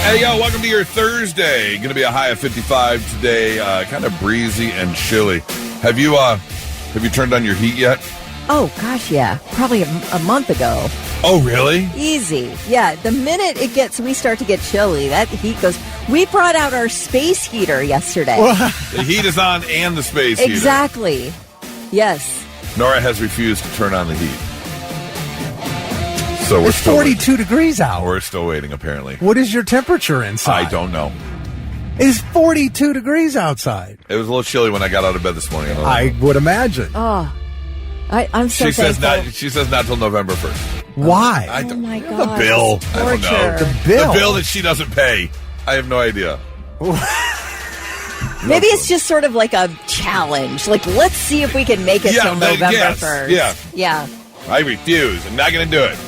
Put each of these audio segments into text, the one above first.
Hey, yo, welcome to your Thursday. Going to be a high of 55 today. Kind of breezy and chilly. Have you turned on your heat yet? Oh, gosh, yeah. Probably a month ago. Oh, really? Easy. Yeah, the minute we start to get chilly, that heat goes. We brought out our space heater yesterday. The heat is on and the space heater. Exactly. Yes. Nora has refused to turn on the heat. So we're It's still 42 degrees out. We're still waiting, apparently. What is your temperature inside? I don't know. It's 42 degrees outside. It was a little chilly when I got out of bed this morning. I would imagine. Oh, I'm so thankful. She says not till November 1st. Why? Oh, my God. The bill. I don't know. Torture. The bill that she doesn't pay. I have no idea. Maybe it's just sort of like a challenge. Like, let's see if we can make it till November 1st. Yeah. I refuse. I'm not going to do it.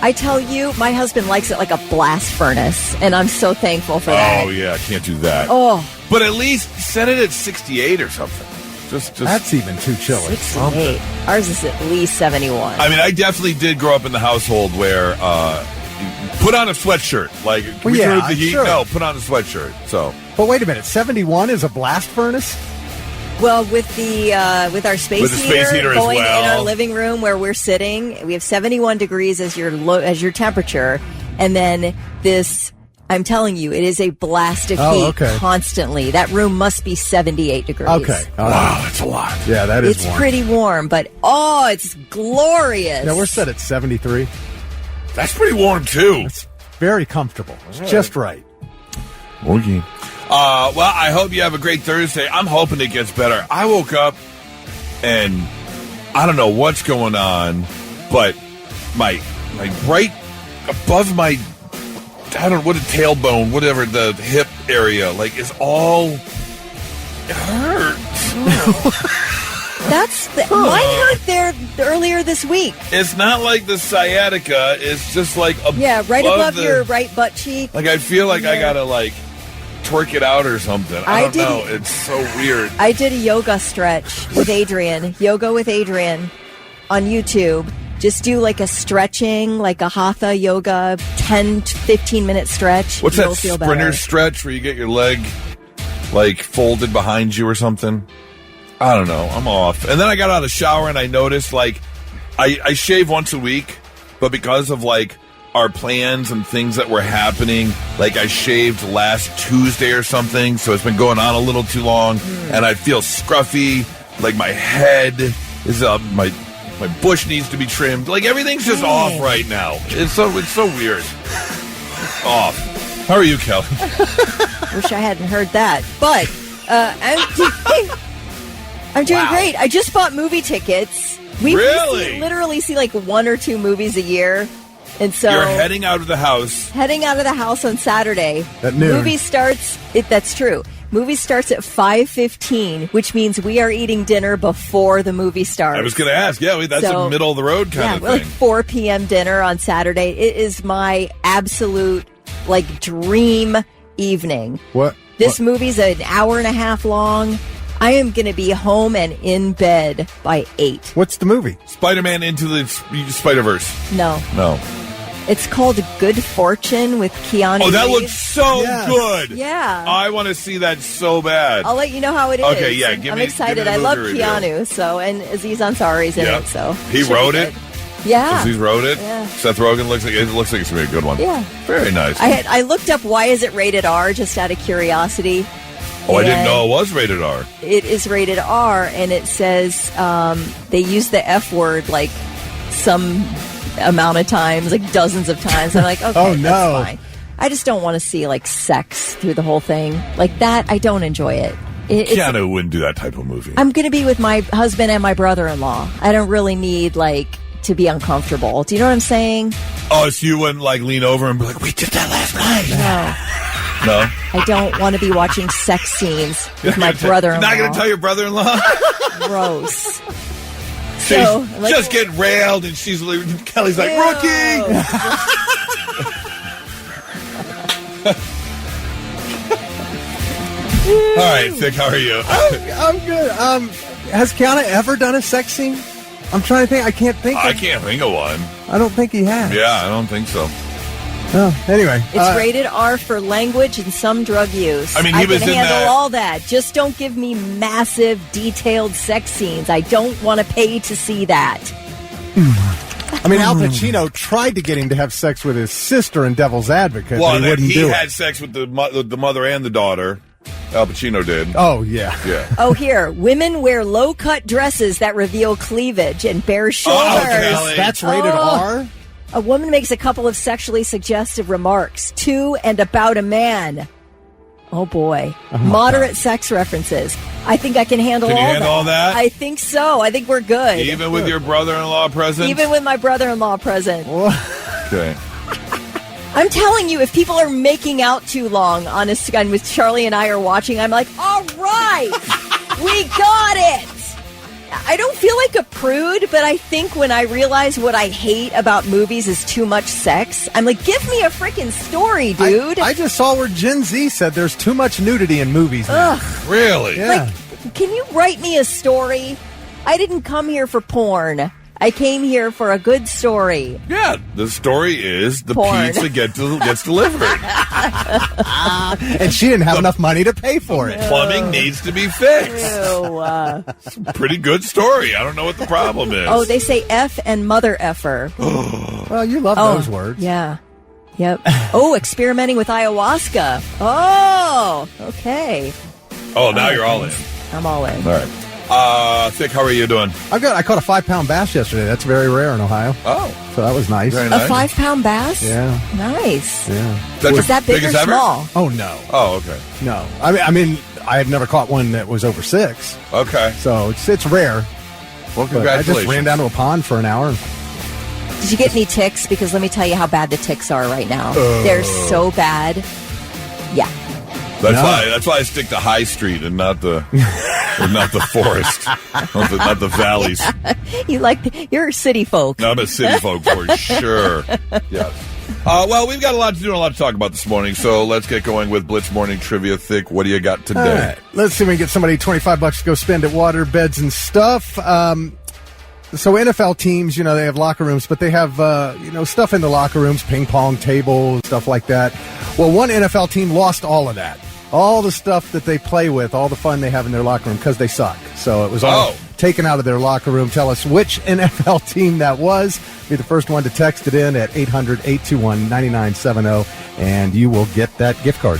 I tell you, my husband likes it like a blast furnace, and I'm so thankful for that. Oh, yeah. Can't do that. Oh. But at least set it at 68 or something. Just That's even too chilly. 68. Ours is at least 71. I mean, I definitely did grow up in the household where put on a sweatshirt. Like, we threw the heat. Sure. No, put on a sweatshirt. So, But wait a minute, 71 is a blast furnace? Well, with our space heater going as well. in our living room where we're sitting, we have 71 degrees as your temperature, and then this. I'm telling you, it is a blast of heat constantly. That room must be 78 degrees. Okay. wow, that's a lot. Yeah, that is It's warm. pretty warm, but it's glorious. Yeah, we're set at 73. That's pretty warm, too. It's very comfortable. It's just right. Okay. Well, I hope you have a great Thursday. I'm hoping it gets better. I woke up and I don't know what's going on, but my right above my, I don't know what, a tailbone, whatever, the hip area, like, is all, it hurts. Mine hurt there earlier this week. It's not like the sciatica. It's just like right above your right butt cheek. Like, I feel like I gotta like twerk it out or something. I don't know. It's so weird. I did a yoga stretch with Adrian. Yoga with Adrian on YouTube. Just do like a stretching, like a hatha yoga, 10 to 15-minute stretch. What's You'll that feel sprinter better. stretch where you get your leg like folded behind you or something? I don't know. I'm off. And then I got out of the shower and I noticed like I shave once a week, but because of like our plans and things that were happening, like I shaved last Tuesday or something, so it's been going on a little too long, and I feel scruffy. Like my head is up, my bush needs to be trimmed. Like everything's just off right now. It's so weird. It's off. How are you, Kelly? Wish I hadn't heard that, but I'm doing great. I just bought movie tickets. We literally see like 1 or 2 movies a year. And so you're heading out of the house. Heading out of the house on Saturday. At noon. Movie starts. That's true. Movie starts at 5:15, which means we are eating dinner before the movie starts. I was going to ask. Yeah, that's a middle of the road kind of thing. Like 4 p.m. dinner on Saturday. It is my absolute like dream evening. What? This movie's an hour and a half long. I am going to be home and in bed by 8. What's the movie? Spider-Man Into the Spider-Verse. No. It's called Good Fortune with Keanu Reeves. Oh, that looks so good. Yeah. I want to see that so bad. I'll let you know how it is. Okay, yeah. I'm excited. I love Keanu, and Aziz Ansari's in it, so. He wrote it? Yeah. Aziz wrote it? Yeah. Seth Rogen looks like it's going to be a good one. Yeah. Very nice. I looked up why is it rated R just out of curiosity. Oh, I didn't know it was rated R. It is rated R, and it says they use the F word like some amount of times, like dozens of times. I'm like, okay, that's fine. I just don't want to see like sex through the whole thing. Like that, I don't enjoy it. Keanu wouldn't do that type of movie. I'm going to be with my husband and my brother-in-law. I don't really need like to be uncomfortable. Do you know what I'm saying? Oh, so you wouldn't like lean over and be like, we did that last night. No. I don't want to be watching sex scenes with my brother-in-law. You're not going to tell your brother-in-law? Gross. So, just get railed, and Kelly's like, rookie! All right, Vic, how are you? I'm good. Has Keanu ever done a sex scene? I'm trying to think. I can't think. I can't think of one. I don't think he has. Yeah, I don't think so. Oh, anyway. It's rated R for language and some drug use. I mean, he was can in handle that. all that. Just don't give me massive, detailed sex scenes. I don't want to pay to see that. I mean, Al Pacino tried to get him to have sex with his sister in Devil's Advocate, but he wouldn't do it. He had sex with the mother and the daughter. Al Pacino did. Oh, yeah. Yeah. Oh, here. Women wear low-cut dresses that reveal cleavage and bare shoulders. Kelly. That's rated R? A woman makes a couple of sexually suggestive remarks to and about a man. Oh, boy. Moderate sex references. I think I can handle all that. Can you handle all that? I think so. I think we're good. Even with your brother-in-law present? Even with my brother-in-law present. Okay. I'm telling you, if people are making out too long on a screen with Charlie and I are watching, I'm like, all right, we got it. I don't feel like a prude, but I think when I realize what I hate about movies is too much sex, I'm like, give me a freaking story, dude. I just saw where Gen Z said there's too much nudity in movies now. Ugh. Really? Yeah. Like, can you write me a story? I didn't come here for porn. I came here for a good story. Yeah, the story is the Porn. pizza gets delivered. And she didn't have enough money to pay for it. Plumbing needs to be fixed. Ew. Pretty good story. I don't know what the problem is. Oh, they say F and mother effer. Well, you love those words. Yeah. Yep. Oh, experimenting with ayahuasca. Oh, okay. Oh, now you're all in. I'm all in. All right. Thick, how are you doing? I caught a 5-pound bass yesterday. That's very rare in Ohio. Oh. So that was nice. Very A nice. 5-pound bass? Yeah. Nice. Yeah. That's Is that big or biggest ever? small? Oh, no. Oh, okay. No. I mean, I have never caught one that was over 6. Okay. So it's rare. Well, But I congratulations. just ran down to a pond for an hour. Did you get any ticks? Because let me tell you how bad the ticks are right now. They're so bad. Yeah. That's why I stick to High Street and not the forest, not the valleys. You're a city folk. No, I'm a city folk for sure. Yes. Well, we've got a lot to do and a lot to talk about this morning, so let's get going with Blitz Morning Trivia. Thick, what do you got today? All right. Let's see if we can get somebody $25 to go spend at water, beds, and stuff. So NFL teams, they have locker rooms, but they have, stuff in the locker rooms, ping pong tables, stuff like that. Well, one NFL team lost all of that. All the stuff that they play with, all the fun they have in their locker room because they suck. So it was all taken out of their locker room. Tell us which NFL team that was. Be the first one to text it in at 800-821-9970, and you will get that gift card.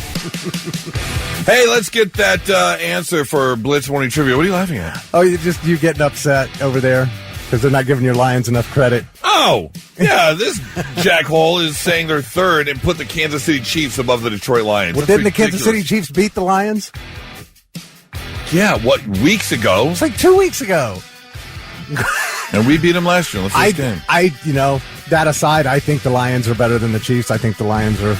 Hey, let's get that answer for Blitz Morning Trivia. What are you laughing at? Oh, you getting upset over there because they're not giving your Lions enough credit? Oh, yeah, this jackhole is saying they're third and put the Kansas City Chiefs above the Detroit Lions. Well, That's didn't the Kansas ridiculous. City Chiefs beat the Lions? Yeah, weeks ago? It's like 2 weeks ago. And we beat them last year in the first game. That aside, I think the Lions are better than the Chiefs. I think the Lions are.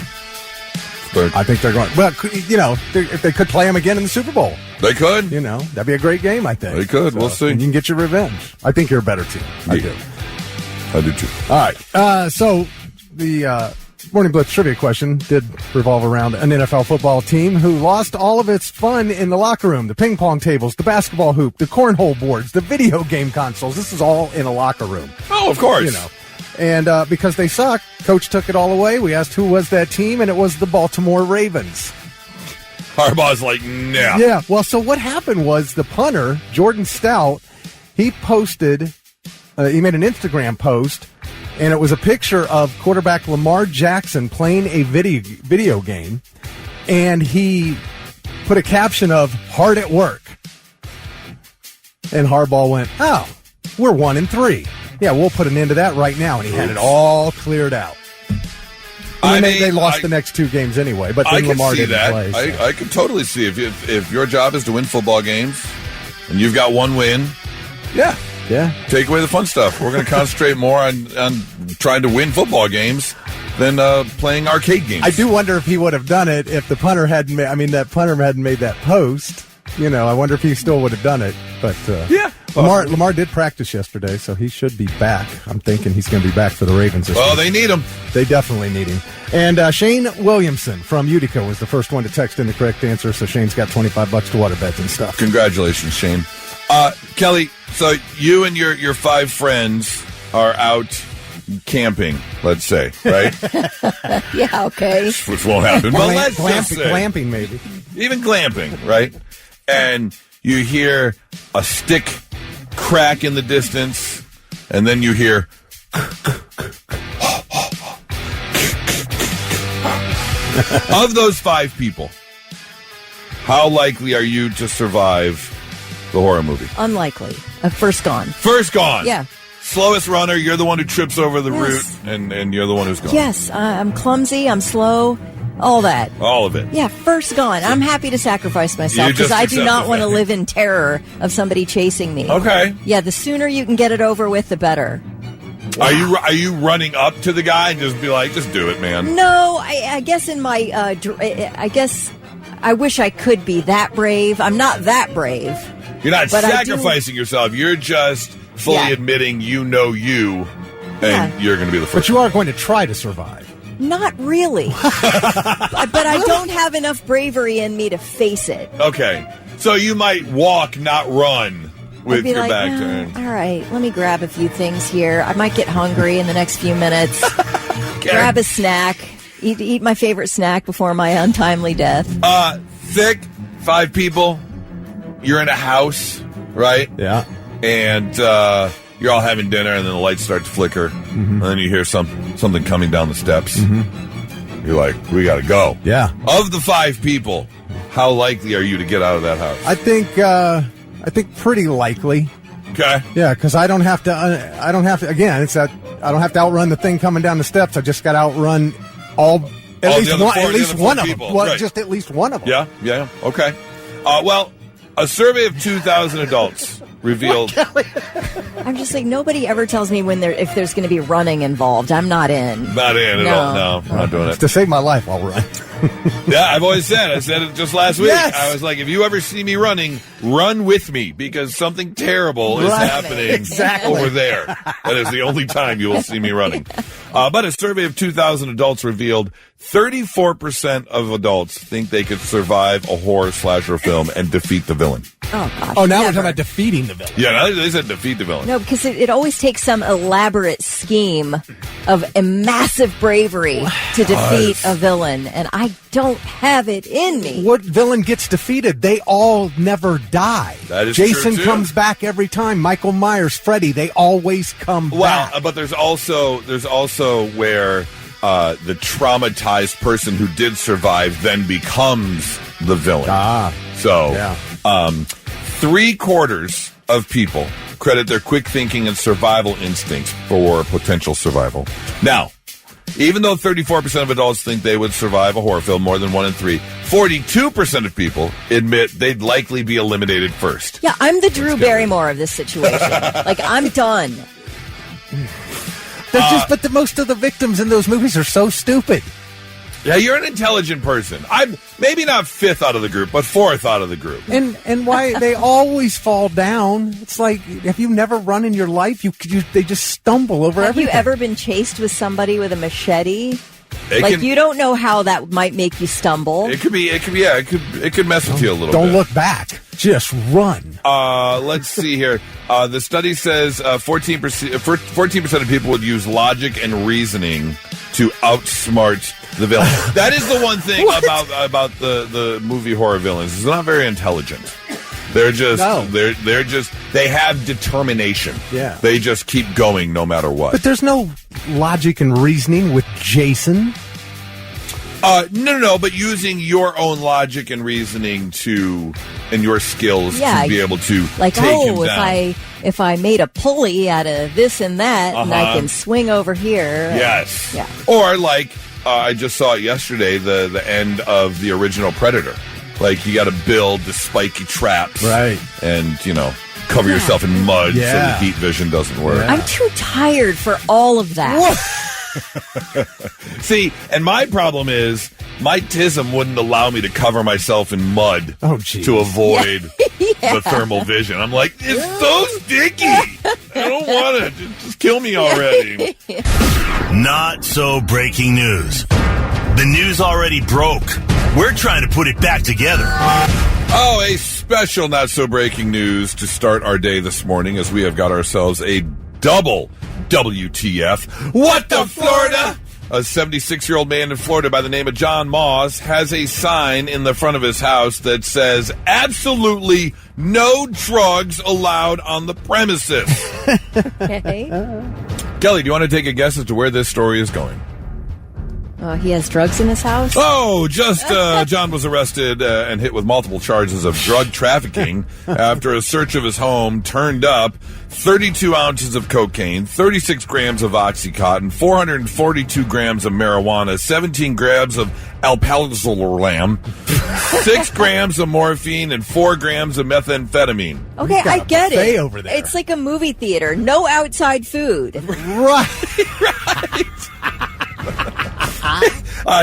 Third. I think they're going. Well, if they could play them again in the Super Bowl, They could. that'd be a great game. I think They could. We'll see. And you can get your revenge. I think you're a better team. I do. I do too. All right. So the Morning Blitz trivia question did revolve around an NFL football team who lost all of its fun in the locker room. The ping pong tables, the basketball hoop, the cornhole boards, the video game consoles. This is all in a locker room. Oh, of course. And because they suck, Coach took it all away. We asked who was that team, and it was the Baltimore Ravens. Harbaugh's like, nah. Yeah. Well, so what happened was the punter, Jordan Stout, he posted, he made an Instagram post, and it was a picture of quarterback Lamar Jackson playing a video game, and he put a caption of "hard at work." And Harbaugh went, "Oh, we're 1-3. Yeah, we'll put an end to that right now." And he had it all cleared out. They lost the next 2 games anyway, but then Lamar didn't play. So. I could totally see if your job is to win football games and you've got one win, yeah, take away the fun stuff. We're going to concentrate more on trying to win football games than playing arcade games. I do wonder if he would have done it if the punter hadn't. That punter hadn't made that post. I wonder if he still would have done it. But Lamar did practice yesterday, so he should be back. I'm thinking he's going to be back for the Ravens this week. They need him. They definitely need him. And Shane Williamson from Utica was the first one to text in the correct answer, so Shane's got $25 to water beds and stuff. Congratulations, Shane. Kelly, so you and your 5 friends are out camping, let's say, right? Yeah, okay. Which won't happen, but let's just say. Glamping, maybe. Even glamping, right? And you hear a stick crack in the distance, and then you hear... Of those 5 people, how likely are you to survive the horror movie? Unlikely. First gone. First gone. Yeah. Slowest runner, you're the one who trips over the route, and you're the one who's gone. Yes, I'm clumsy, I'm slow, all that. All of it. Yeah, first gone. I'm happy to sacrifice myself because I do not want to live in terror of somebody chasing me. Okay. Yeah, the sooner you can get it over with, the better. Wow. Are you running up to the guy and just be like, just do it, man? No, I guess in my, I guess I wish I could be that brave. I'm not that brave. You're not sacrificing yourself. You're just fully admitting you know you, and you're going to be the first. But you are going to try to survive. Not really. But I don't have enough bravery in me to face it. Okay. So you might walk, not run. With your back turned. All right, let me grab a few things here. I might get hungry in the next few minutes. Okay. Grab a snack. Eat my favorite snack before my untimely death. Thick, 5 people. You're in a house, right? Yeah. And you're all having dinner, and then the lights start to flicker. And then you hear something coming down the steps. You're like, we got to go. Yeah. Of the 5 people, how likely are you to get out of that house? I think pretty likely. Okay. Yeah, because I don't have to. Again, it's that I don't have to outrun the thing coming down the steps. I just got to outrun at least one of them. Well, right. Just at least one of them. Yeah. Okay. Well, a survey of 2,000 adults revealed. I'm just like, nobody ever tells me if there's going to be running involved. I'm not in. Not in at all. No, I'm not doing it. To save my life, I'll run. Yeah, I've always said. I said it just last week. Yes. I was like, if you ever see me running, run with me because something terrible is happening over there. That is the only time you will see me running. But a survey of 2,000 adults revealed 34% of adults think they could survive a horror slasher film and defeat the villain. Oh, gosh. Oh, now we're talking about defeating the villain. Yeah, they said defeat the villain. No, because it always takes some elaborate scheme of a massive bravery to defeat a villain, and I don't have it in me. What villain gets defeated? They all never die. That is Jason true, too. comes back every time. Michael Myers, Freddy, they always come back. Well, but there's also where the traumatized person who did survive then becomes the villain. So, 3/4 of people credit their quick thinking and survival instincts for potential survival. Now, even though 34% of adults think they would survive a horror film, more than 1 in 3, 42% of people admit they'd likely be eliminated first. Yeah, I'm the Drew Barrymore of this situation. Like, I'm done. But most of the victims in those movies are so stupid. Yeah, you're an intelligent person. I'm maybe not 5th out of the group, but 4th out of the group. And why they always fall down? It's like, have you never run in your life? They just stumble over everything. Have you ever been chased with somebody with a machete? It you don't know how that might make you stumble. It could mess with you a little bit. Don't look back. Just run. Let's see here. The study says 14% of people would use logic and reasoning to outsmart the villain. That is the one thing about the movie horror villains. It's not very intelligent. They're just they have determination. Yeah. They just keep going no matter what. But there's no logic and reasoning with Jason. No, but using your own logic and reasoning and your skills to be able to take him down. if I made a pulley out of this and that, and I can swing over here. Yes. Yeah. Or I just saw it yesterday, the end of the original Predator. Like, you got to build the spiky traps. Right. And, cover yourself in mud so the heat vision doesn't work. Yeah. I'm too tired for all of that. See, and my problem is my tism wouldn't allow me to cover myself in mud to avoid the thermal vision. I'm like, it's so sticky. I don't want it. Just kill me already. Not so breaking news. The news already broke. We're trying to put it back together. Oh, a special not so breaking news to start our day this morning, as we have got ourselves a double WTF. What the Florida? A 76-year-old man in Florida by the name of John Moss has a sign in the front of his house that says, absolutely no drugs allowed on the premises. Okay. Kelly, do you want to take a guess as to where this story is going? He has drugs in his house? Oh, John was arrested and hit with multiple charges of drug trafficking after a search of his home turned up 32 ounces of cocaine, 36 grams of Oxycontin, 442 grams of marijuana, 17 grams of alprazolam, 6 grams of morphine, and 4 grams of methamphetamine. Okay, I get it. Over there. It's like a movie theater. No outside food. Right.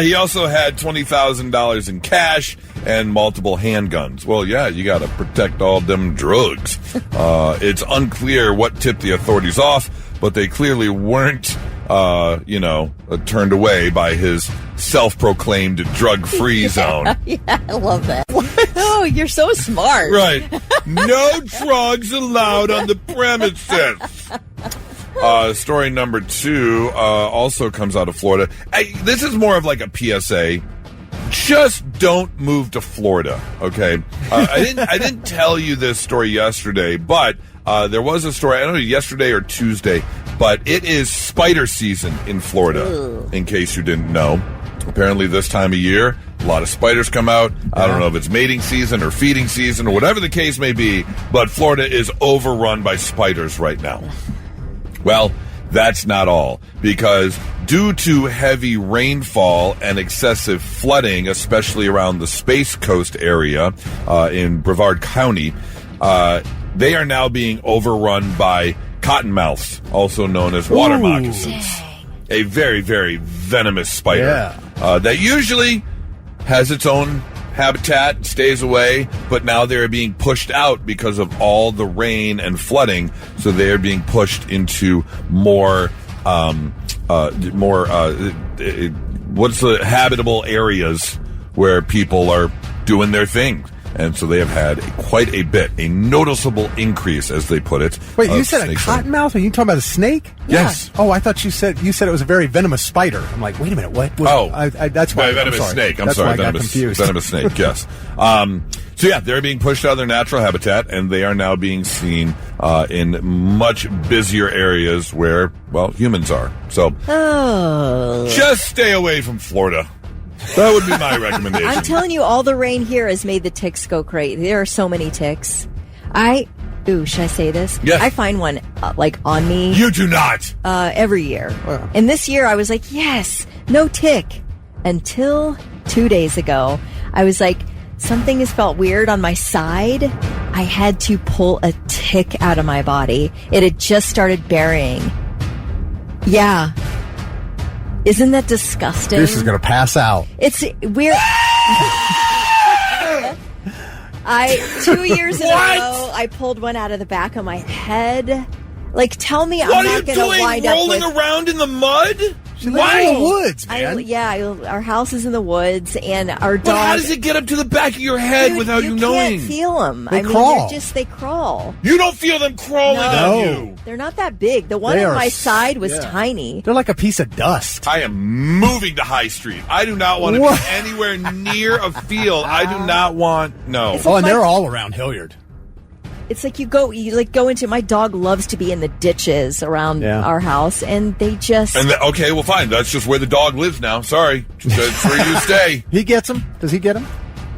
He also had $20,000 in cash and multiple handguns. Well, yeah, you got to protect all them drugs. It's unclear what tipped the authorities off, but they clearly weren't, turned away by his self-proclaimed drug-free zone. Yeah, I love that. Oh, you're so smart. Right. No drugs allowed on the premises. Story number 2 also comes out of Florida. This is more of like a PSA. Just don't move to Florida, okay? I didn't tell you this story yesterday, but there was a story, I don't know, yesterday or Tuesday, but it is spider season in Florida, in case you didn't know. Apparently this time of year, a lot of spiders come out. I don't know if it's mating season or feeding season or whatever the case may be, but Florida is overrun by spiders right now. Well, that's not all, because due to heavy rainfall and excessive flooding, especially around the Space Coast area in Brevard County, they are now being overrun by cottonmouths, also known as water moccasins. A very, very venomous spider that usually has its own habitat, stays away, but now they're being pushed out because of all the rain and flooding, so they're being pushed into more what's the habitable areas where people are doing their thing. And so they have had quite a noticeable increase, as they put it. Wait, you said a cottonmouth? Are you talking about a snake? Yes. Oh, I thought you said it was a very venomous spider. I'm like, wait a minute, what? That's why. Venomous snake. That's why I got confused. Venomous snake. Yes. So yeah, they're being pushed out of their natural habitat, and they are now being seen in much busier areas where, well, humans are. So just stay away from Florida. That would be my recommendation. I'm telling you, all the rain here has made the ticks go crazy. There are so many ticks. Should I say this? Yes. I find one, on me. You do not. Every year. Wow. And this year I was like, yes, no tick. Until 2 days ago, I was like, something has felt weird on my side. I had to pull a tick out of my body. It had just started burying. Yeah. Isn't that disgusting? This is going to pass out. It's weird. 2 years in a row, I pulled one out of the back of my head. Like, tell me I'm not going to wind up rolling around in the mud? Why in the woods, man? Our house is in the woods, and our dog. But how does it get up to the back of your head without you knowing? You can't feel them. They crawl. They crawl. You don't feel them crawling on you. They're not that big. The one on my side was tiny. They're like a piece of dust. I am moving to High Street. I do not want to be anywhere near a field. I do not want. No. And they're all around Hilliard. It's like you go into. My dog loves to be in the ditches around our house, and they just. Okay, well, fine. That's just where the dog lives now. Sorry, that's where you stay. He gets them. Does he get them?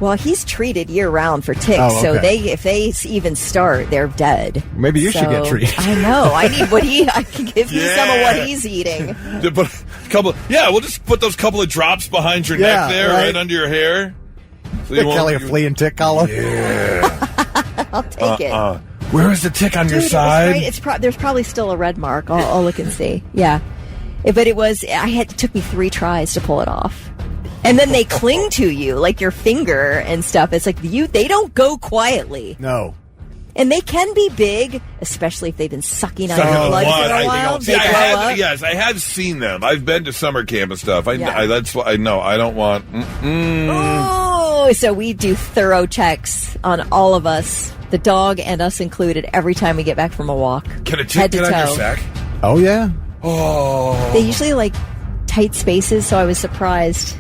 Well, he's treated year round for ticks, so if they even start, they're dead. Maybe you should get treated. I know. I need what I can give you some of what he's eating. We'll just put those couple of drops behind your neck there, right under your hair. So Kelly a flea and tick collar. Yeah. I'll take it. Where is the tick on your side? There's probably still a red mark. I'll look and see. Yeah, but it took me 3 tries to pull it off. And then they cling to you, like your finger and stuff. It's like they don't go quietly. No. And they can be big, especially if they've been sucking on your blood for a while. Yes, I have seen them. I've been to summer camp and stuff. That's why I know. I don't want. Oh, so we do thorough checks on all of us, the dog and us included, every time we get back from a walk. Can a tick get on your sack? Oh, yeah. They usually like tight spaces, so I was surprised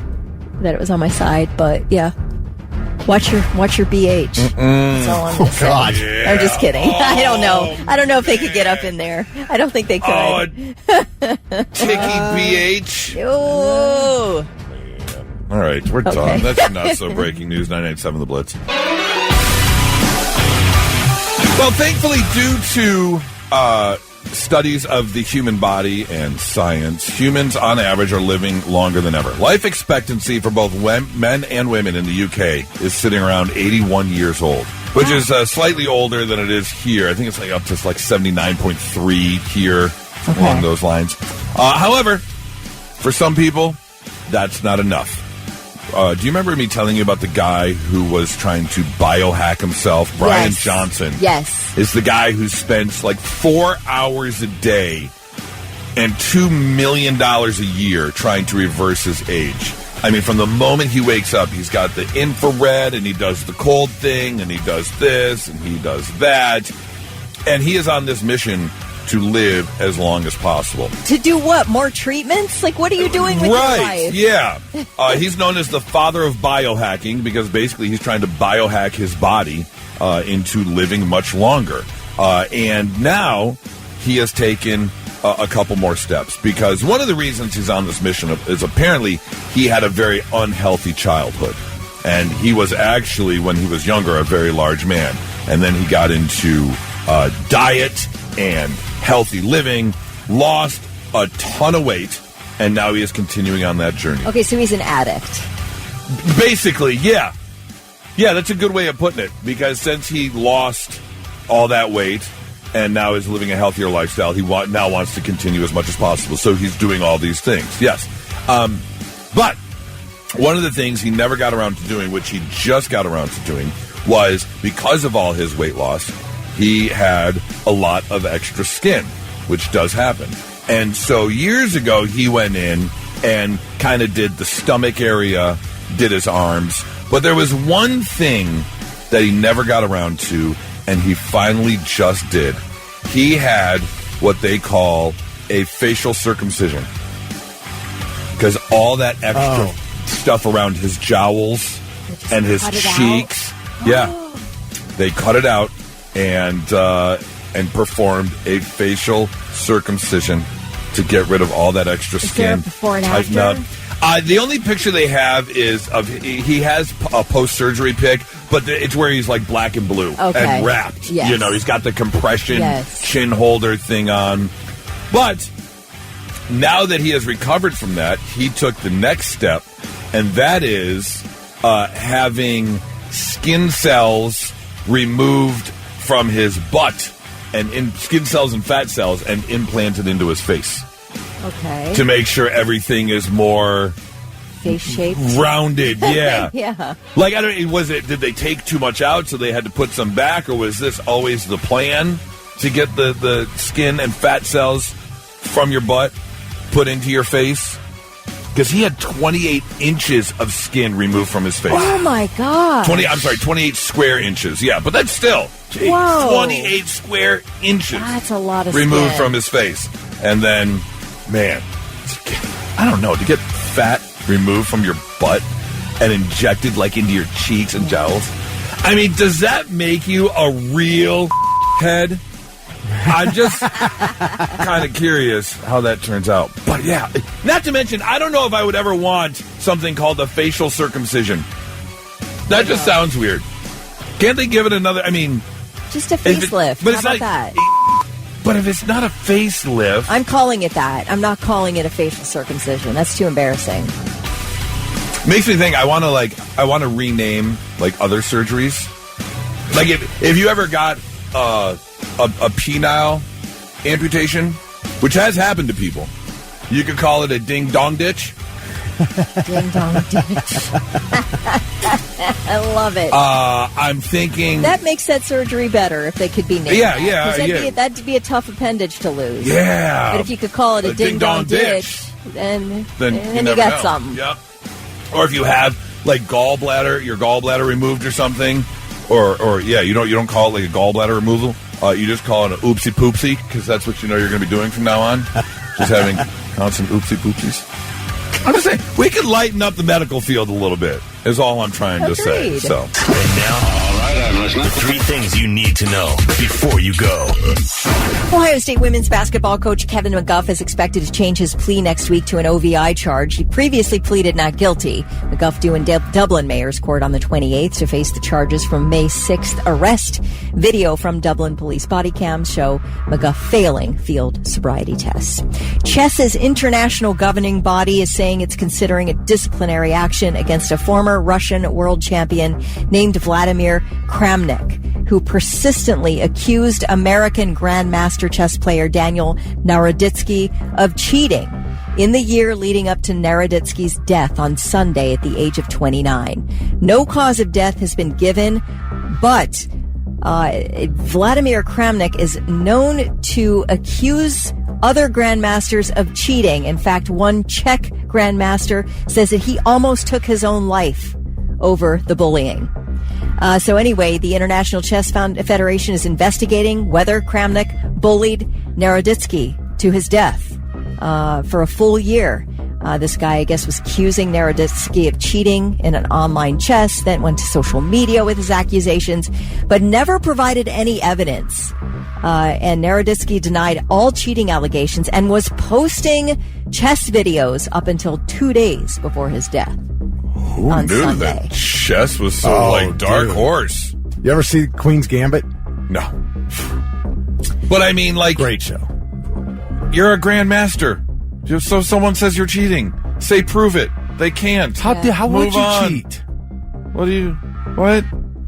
that it was on my side. But yeah, watch your BH. That's all I'm gonna say. God. Yeah. I'm just kidding. I don't know. I don't know if they could get up in there. I don't think they could. Oh, Ticky BH. Ooh. All right, we're Okay. done. That's not so breaking news. 997 The Blitz. Well, thankfully, due to studies of the human body and science, humans on average are living longer than ever. Life expectancy for both men and women in the UK is sitting around 81 years old, which is slightly older than it is here. I think it's like up to like 79.3 here, along those lines. However, for some people, that's not enough. Do you remember me telling you about the guy who was trying to biohack himself? Brian Johnson. Yes. Is the guy who spends like 4 hours a day and $2 million a year trying to reverse his age. I mean, from the moment he wakes up, he's got the infrared and he does the cold thing and he does this and he does that. And he is on this mission to live as long as possible. To do what? More treatments? Like, what are you doing with your life? Yeah. He's known as the father of biohacking because basically he's trying to biohack his body into living much longer. And now he has taken a couple more steps because one of the reasons he's on this mission is apparently he had a very unhealthy childhood. And he was actually, when he was younger, a very large man. And then he got into diet and healthy living, lost a ton of weight, and now he is continuing on that journey. Okay, so he's an addict. Basically, yeah. Yeah, that's a good way of putting it, because since he lost all that weight and now is living a healthier lifestyle, he now wants to continue as much as possible. So he's doing all these things, yes. But one of the things he never got around to doing, which he just got around to doing, was because of all his weight loss, he had a lot of extra skin, which does happen. And so years ago, he went in and kind of did the stomach area, did his arms. But there was one thing that he never got around to, and he finally just did. He had what they call a facial circumcision. Because all that extra stuff around his jowls and his cheeks, they cut it out. And performed a facial circumcision to get rid of all that extra skin. Is there a before and after? The only picture they have is of he has a post-surgery pic, but it's where he's like black and blue and wrapped. Yes. You know, he's got the compression chin holder thing on. But now that he has recovered from that, he took the next step, and that is having skin cells removed from his butt and in skin cells and fat cells and implanted into his face. Okay. To make sure everything is more face shaped, rounded. Yeah. Yeah. Like, I don't. Did they take too much out so they had to put some back, or was this always the plan to get the skin and fat cells from your butt put into your face? Because he had 28 inches of skin removed from his face. Oh my God. 28 square inches. Yeah, but that's still 28 square inches. That's a lot of removed skin from his face. And then, man, I don't know, to get fat removed from your butt and injected like into your cheeks and jowls. I mean, does that make you a real head? I'm just kind of curious how that turns out. But yeah, not to mention, I don't know if I would ever want something called a facial circumcision. That just sounds weird. Can't they give it another, I mean... Just a facelift. But How about that? But if it's not a facelift... I'm calling it that. I'm not calling it a facial circumcision. That's too embarrassing. Makes me think I want to rename like other surgeries. Like if you ever got a penile amputation, which has happened to people, you could call it a ding dong ditch. Ding dong ditch. I love it. I'm thinking that makes that surgery better if they could be named. Yeah. That'd be a tough appendage to lose. Yeah. But if you could call it a ding dong ditch, then you got something. Yep. Or if you have like your gallbladder removed or something, or you don't call it like a gallbladder removal. You just call it an oopsie poopsie because that's what you know you're going to be doing from now on. Just having constant oopsie poopies. I'm just saying, we could lighten up the medical field a little bit, is all I'm trying to say. So. And now, all right, I'm listening. The 3 things you need to know before you go. Ohio State women's basketball coach Kevin McGuff is expected to change his plea next week to an OVI charge. He previously pleaded not guilty. McGuff due in Dublin Mayor's Court on the 28th to face the charges from May 6th arrest. Video from Dublin police body cams show McGuff failing field sobriety tests. Chess's international governing body is saying it's considering a disciplinary action against a former Russian world champion named Vladimir Kramnik, who persistently accused American Grandmaster chess player Daniel Naroditsky of cheating in the year leading up to Naroditsky's death on Sunday at the age of 29. No cause of death has been given, but Vladimir Kramnik is known to accuse other grandmasters of cheating. In fact, one Czech grandmaster says that he almost took his own life over the bullying. So anyway, the International Chess Federation is investigating whether Kramnik bullied Naroditsky to his death for a full year. This guy, I guess, was accusing Naroditsky of cheating in an online chess, then went to social media with his accusations, but never provided any evidence. And Naroditsky denied all cheating allegations and was posting chess videos up until 2 days before his death. Who on knew Sunday. that chess was so dark horse? You ever see Queen's Gambit? No. But I mean, great show. You're a grandmaster. So someone says you're cheating. Say prove it. They can't. How would you cheat? What?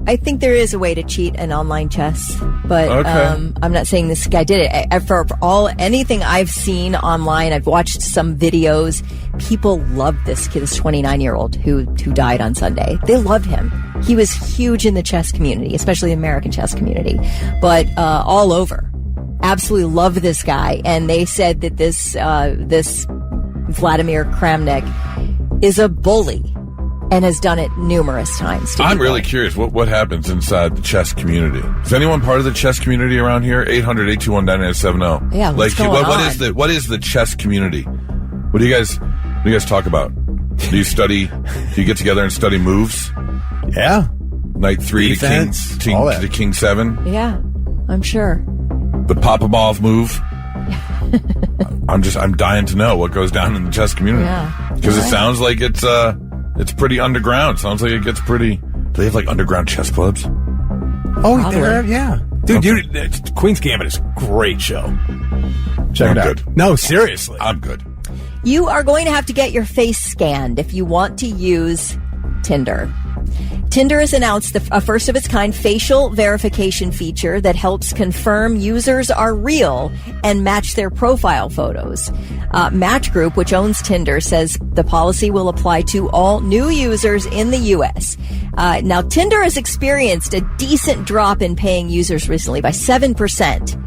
I think there is a way to cheat in online chess, but Okay. I'm not saying this guy did it. For anything I've seen online, I've watched some videos. People love this kid, this 29-year-old who died on Sunday. They loved him. He was huge in the chess community, especially the American chess community, but all over. Absolutely love this guy, and they said that this Vladimir Kramnik is a bully and has done it numerous times. I'm really curious what happens inside the chess community. Is anyone part of the chess community around here? 800-821-9970. Yeah, what's going on? What is the chess community? What do you guys talk about? Do you get together and study moves? Yeah. Knight 3 Defense, to king 7? Yeah, I'm sure. The Popomov move? I'm dying to know what goes down in the chess community. Yeah. Because it sounds like it's pretty underground. Sounds like it gets pretty... Do they have underground chess clubs? Oh, yeah. Dude, Queen's Gambit is a great show. Check it out. Good. No, seriously. I'm good. You are going to have to get your face scanned if you want to use Tinder. Tinder has announced a first-of-its-kind facial verification feature that helps confirm users are real and match their profile photos. Match Group, which owns Tinder, says the policy will apply to all new users in the U.S. Now, Tinder has experienced a decent drop in paying users recently by 7%.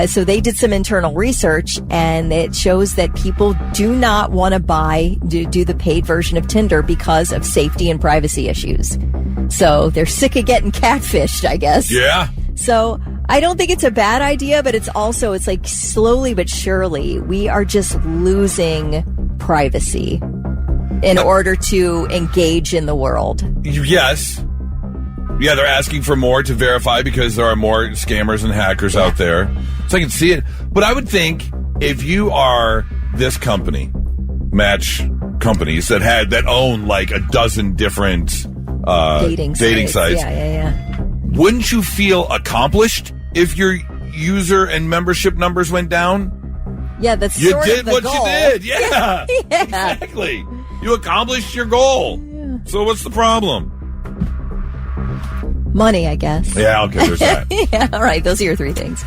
So they did some internal research, and it shows that people do not want to do the paid version of Tinder because of safety and privacy issues. So they're sick of getting catfished, I guess. Yeah. So I don't think it's a bad idea, but it's like slowly but surely we are just losing privacy in order to engage in the world. Yes. Yeah, they're asking for more to verify because there are more scammers and hackers out there. So I can see it. But I would think if you are this company, Match companies that own a dozen different dating sites. Yeah. Wouldn't you feel accomplished if your user and membership numbers went down? Yeah, that's you sort did of the what goal. you did. Yeah. Yeah. Exactly. You accomplished your goal. Yeah. So what's the problem? Money, I guess. Yeah, okay, there's that. Yeah, all right, those are your 3 things.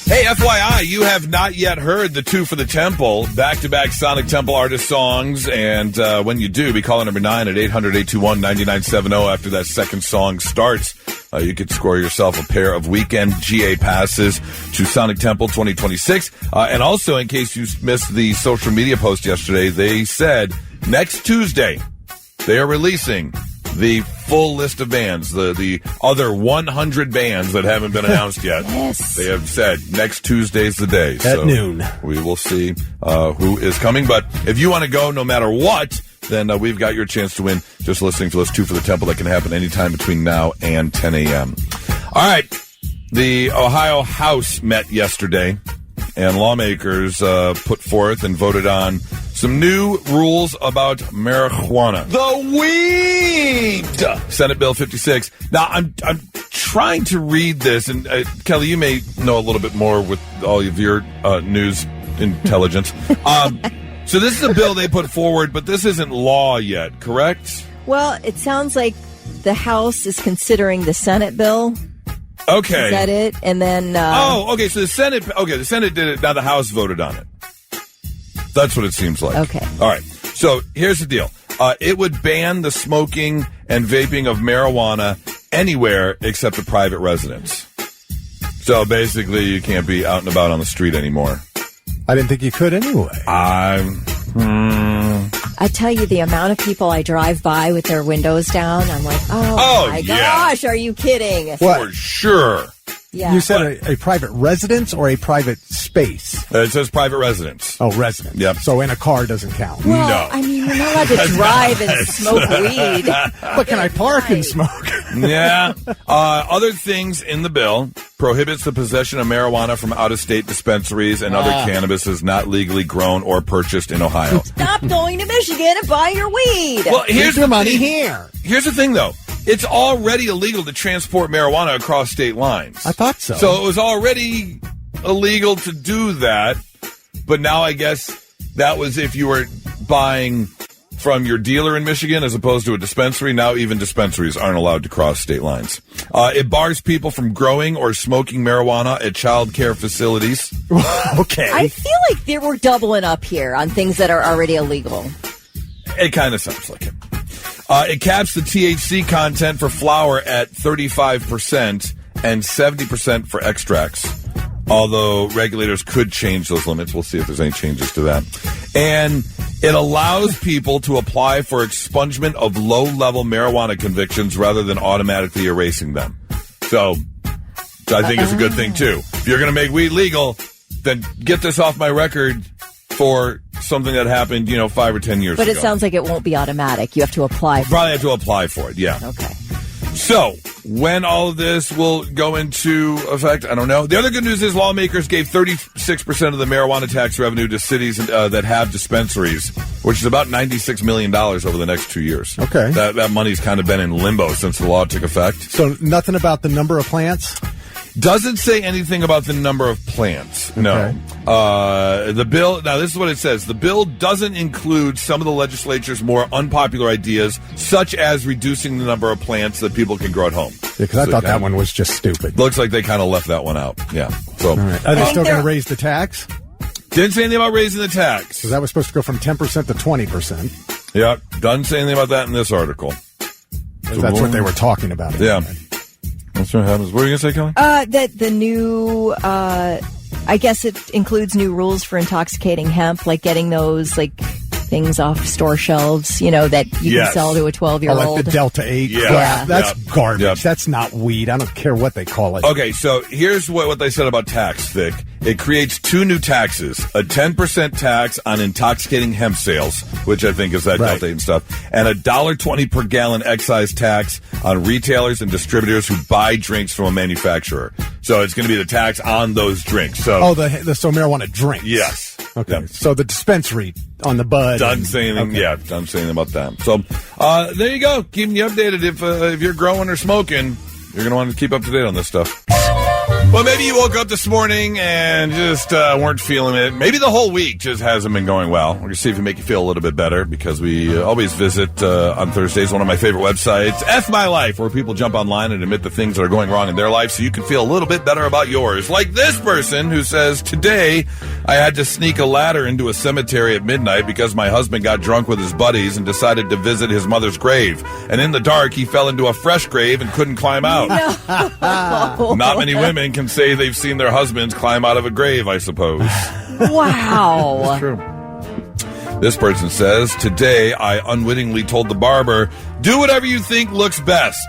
Hey, FYI, you have not yet heard the 2 for the Temple, back-to-back Sonic Temple artist songs, and when you do, be calling number 9 at 800-821-9970 after that second song starts. You could score yourself a pair of weekend GA passes to Sonic Temple 2026. And also, in case you missed the social media post yesterday, they said next Tuesday they are releasing the full list of bands, the other 100 bands that haven't been announced yet. Yes. They have said next Tuesday's the day. At noon. We will see who is coming. But if you want to go no matter what, then we've got your chance to win just listening to List 2 for the Temple. That can happen anytime between now and 10 a.m. All right. The Ohio House met yesterday, and lawmakers put forth and voted on some new rules about marijuana. The weed! Senate Bill 56. Now, I'm trying to read this, and Kelly, you may know a little bit more with all of your news intelligence. So this is a bill they put forward, but this isn't law yet, correct? Well, it sounds like the House is considering the Senate bill. Okay. Is that it? And then... okay, so the Senate did it, now the House voted on it. That's what it seems like. Okay. All right, so here's the deal. It would ban the smoking and vaping of marijuana anywhere except a private residence. So basically, you can't be out and about on the street anymore. I didn't think you could anyway. I tell you, the amount of people I drive by with their windows down, I'm like, oh my gosh, are you kidding? For sure. Yeah. You said a private residence or a private space? It says private residence. Oh, residence. Yep. So in a car doesn't count. Well, No. I mean, you're not allowed to drive and smoke weed. But can I park and smoke? Yeah. Other things in the bill prohibits the possession of marijuana from out-of-state dispensaries and other cannabis is not legally grown or purchased in Ohio. Stop going to Michigan and buy your weed. Well, here's your the money thing. here. Here's the thing, though. It's already illegal to transport marijuana across state lines. I thought so. So it was already illegal to do that, but now I guess that was if you were buying from your dealer in Michigan as opposed to a dispensary. Now even dispensaries aren't allowed to cross state lines. It bars people from growing or smoking marijuana at child care facilities. Okay. I feel like they were doubling up here on things that are already illegal. It kind of sounds like it. It caps the THC content for flower at 35% and 70% for extracts. Although regulators could change those limits. We'll see if there's any changes to that. And it allows people to apply for expungement of low-level marijuana convictions rather than automatically erasing them. So I think it's a good thing, too. If you're going to make weed legal, then get this off my record for something that happened, 5 or 10 years ago. But it sounds like it won't be automatic. You have to apply for it. Probably have to apply for it, yeah. Okay. So, when all of this will go into effect, I don't know. The other good news is lawmakers gave 36% of the marijuana tax revenue to cities that have dispensaries, which is about $96 million over the next 2 years. Okay. That money's kind of been in limbo since the law took effect. So nothing about the number of plants? Doesn't say anything about the number of plants. No. Okay. The bill, now this is what it says. The bill doesn't include some of the legislature's more unpopular ideas, such as reducing the number of plants that people can grow at home. Yeah, because I thought that one was just stupid. Looks like they kind of left that one out. Yeah. So, All right. Are they still going to raise the tax? Didn't say anything about raising the tax. Because that was supposed to go from 10% to 20%. Yeah. Doesn't say anything about that in this article. That's what they were talking about. Yeah. That's what happens. What are you going to say, Kelly? That the new, I guess it includes new rules for intoxicating hemp, like getting those, things off store shelves, that you can sell to a 12-year-old. Like the Delta 8. Yeah. That's garbage. Yep. That's not weed. I don't care what they call it. Okay, so here's what they said about tax, Vic. It creates two new taxes, a 10% tax on intoxicating hemp sales, which I think is that Delta 8 and stuff, and a $1.20 per gallon excise tax on retailers and distributors who buy drinks from a manufacturer. So it's going to be the tax on those drinks. So so marijuana drinks. Yes. Okay. Yep. So the dispensary on the bud. Doesn't say anything. Okay. Yeah, doesn't say anything about that. So there you go. Keeping you updated. If you're growing or smoking, you're going to want to keep up to date on this stuff. Well, maybe you woke up this morning and just weren't feeling it. Maybe the whole week just hasn't been going well. We're going to see if we make you feel a little bit better because we always visit on Thursdays one of my favorite websites, F My Life, where people jump online and admit the things that are going wrong in their life so you can feel a little bit better about yours. Like this person who says, today I had to sneak a ladder into a cemetery at midnight because my husband got drunk with his buddies and decided to visit his mother's grave. And in the dark, he fell into a fresh grave and couldn't climb out. No. Not many women can say they've seen their husbands climb out of a grave, I suppose. Wow. It's true. This person says, today I unwittingly told the barber, do whatever you think looks best.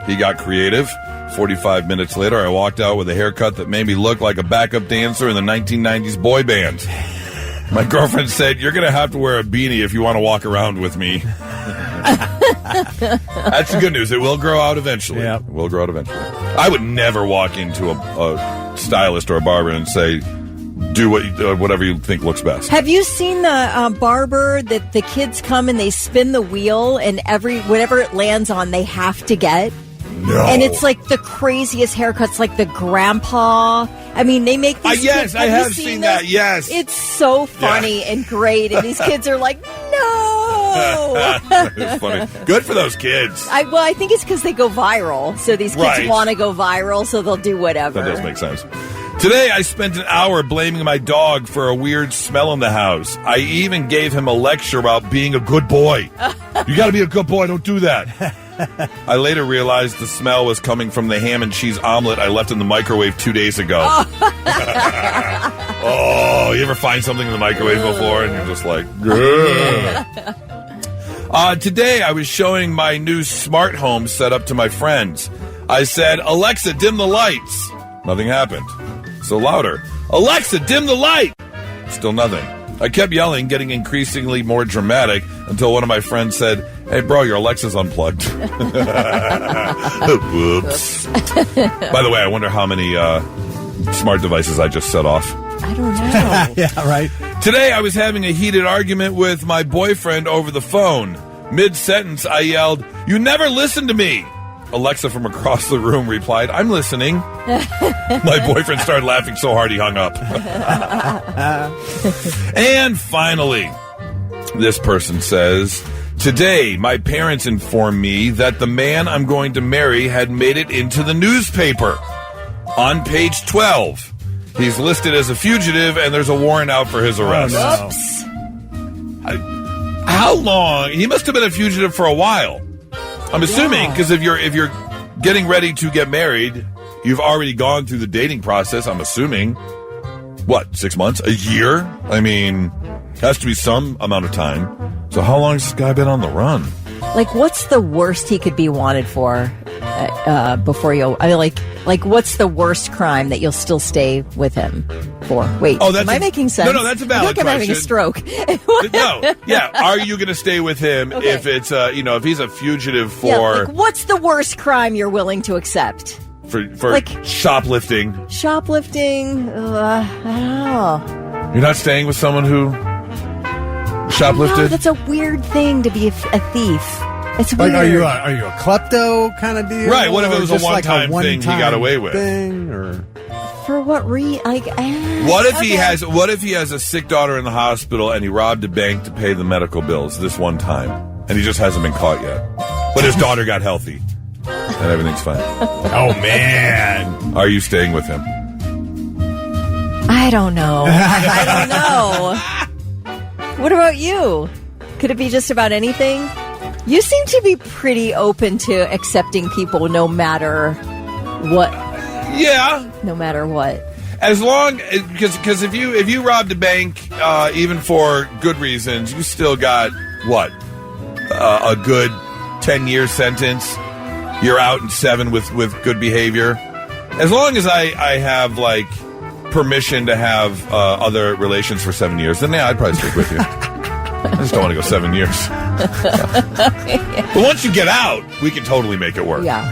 He got creative. 45 minutes later, I walked out with a haircut that made me look like a backup dancer in the 1990s boy band. My girlfriend said, you're going to have to wear a beanie if you want to walk around with me. That's the good news. It will grow out eventually. Yeah. It will grow out eventually. I would never walk into a stylist or a barber and say, do whatever you think looks best. Have you seen the barber that the kids come and they spin the wheel and whatever it lands on, they have to get? No. And it's like the craziest haircuts, like the grandpa. I mean, they make these yes, kids, I have you seen this? that, yes. It's so funny and great, and these kids are like, no! It's funny. Good for those kids. I think it's because they go viral. So these kids want to go viral, so they'll do whatever. That does make sense. Today, I spent an hour blaming my dog for a weird smell in the house. I even gave him a lecture about being a good boy. You got to be a good boy. Don't do that. I later realized the smell was coming from the ham and cheese omelet I left in the microwave 2 days ago. Oh, you ever find something in the microwave before and you're just like, today I was showing my new smart home setup to my friends. I said, Alexa, dim the lights. Nothing happened. So louder, Alexa, dim the light. Still nothing. I kept yelling, getting increasingly more dramatic, until one of my friends said, hey, bro, your Alexa's unplugged. Whoops. By the way, I wonder how many smart devices I just set off. I don't know. Yeah, right. Today, I was having a heated argument with my boyfriend over the phone. Mid-sentence, I yelled, you never listen to me. Alexa from across the room replied, I'm listening. My boyfriend started laughing so hard he hung up. And finally, this person says, today my parents informed me that the man I'm going to marry had made it into the newspaper. On page 12, he's listed as a fugitive and there's a warrant out for his arrest. Oh, no. Oops. How long? He must have been a fugitive for a while. I'm assuming, because if you're getting ready to get married, you've already gone through the dating process, I'm assuming. What, 6 months? A year? I mean, has to be some amount of time. So how long has this guy been on the run? Like, what's the worst he could be wanted for before you... I mean, like, what's the worst crime that you'll still stay with him for? Wait, am I making sense? No, that's a valid I'm having a question. stroke. No, yeah. Are you going to stay with him if it's, if he's a fugitive for... Yeah, like, what's the worst crime you're willing to accept? For like, shoplifting. Shoplifting? I don't know. You're not staying with someone who shoplifted? No, that's a weird thing to be a thief. It's weird. Like, are you a klepto kind of deal? Right, what if it was a just like one-time thing he got away with? Or... For what reason? What if he has a sick daughter in the hospital and he robbed a bank to pay the medical bills this one time and he just hasn't been caught yet? But his daughter got healthy and everything's fine. Oh man. Are you staying with him? I don't know. I don't know. What about you? Could it be just about anything? You seem to be pretty open to accepting people no matter what. Yeah. No matter what. As long because if you robbed a bank, even for good reasons, you still got what a good 10-year sentence. You're out in 7 with good behavior. As long as I have like permission to have other relations for 7 years, then yeah, I'd probably stick with you. I just don't want to go 7 years. But once you get out, we can totally make it work. Yeah.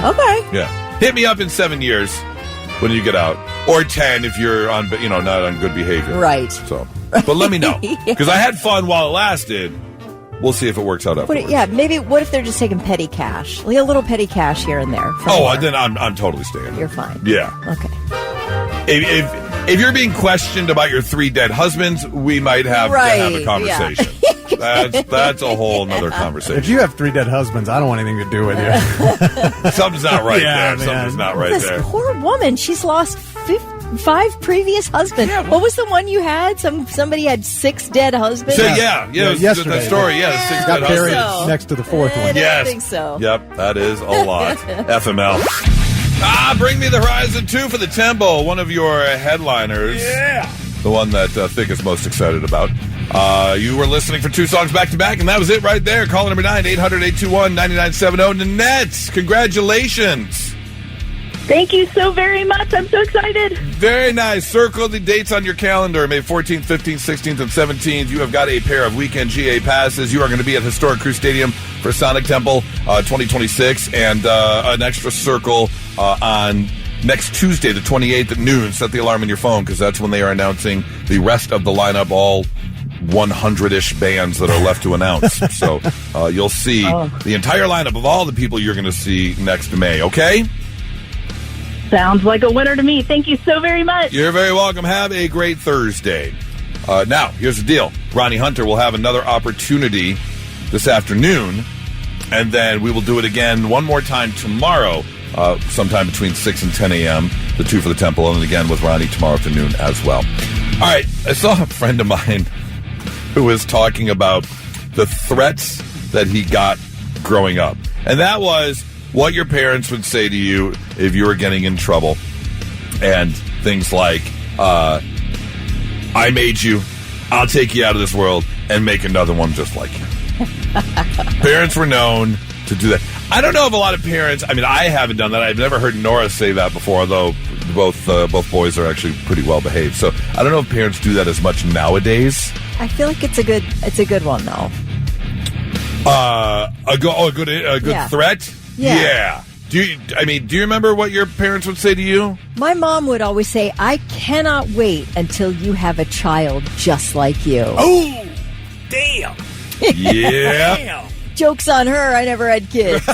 Okay. Yeah. Hit me up in 7 years when you get out, or 10 if you're on, not on good behavior. Right. So, but let me know because I had fun while it lasted. We'll see if it works out afterwards. Maybe. What if they're just taking petty cash, like a little petty cash here and there? Then I'm totally staying. You're fine. Yeah. Okay. If you're being questioned about your 3 dead husbands, we might have to have a conversation. Yeah. That's a whole nother conversation. If you have 3 dead husbands, I don't want anything to do with you. Something's not right there. Man. Something's not right this there. This poor woman, she's lost 5 previous husbands. Yeah, what was the one you had? Somebody had 6 dead husbands? So, yesterday. That story, 6 got dead buried husbands. next to the 4th one. Yes. I think so. Yep, that is a lot. FML. Bring me the Horizon 2 for the Tempo, one of your headliners. Yeah. The one that Thick is most excited about. You were listening for 2 songs back-to-back, and that was it right there. Caller number 9, 800-821-9970. Nanette, congratulations. Thank you so very much. I'm so excited. Very nice. Circle the dates on your calendar. May 14th, 15th, 16th, and 17th. You have got a pair of weekend GA passes. You are going to be at Historic Crew Stadium for Sonic Temple 2026, and an extra circle on next Tuesday, the 28th at noon. Set the alarm on your phone because that's when they are announcing the rest of the lineup, all 100-ish bands that are left to announce. So you'll see the entire lineup of all the people you're going to see next May, okay? Sounds like a winner to me. Thank you so very much. You're very welcome. Have a great Thursday. Now, here's the deal. Ronnie Hunter will have another opportunity this afternoon, and then we will do it again one more time tomorrow, sometime between 6 and 10 a.m., the 2 for the Temple, and then again with Ronnie tomorrow afternoon as well. All right, I saw a friend of mine who was talking about the threats that he got growing up, and that was what your parents would say to you if you were getting in trouble. And things like, I made you, I'll take you out of this world and make another one just like you. Parents were known to do that. I don't know if a lot of parents, I mean, I haven't done that. I've never heard Nora say that before, although both boys are actually pretty well behaved. So I don't know if parents do that as much nowadays. I feel like it's a good one, though. A good threat? Yeah. Do you remember what your parents would say to you? My mom would always say, I cannot wait until you have a child just like you. Oh, damn. Yeah. Damn. Joke's on her. I never had kids.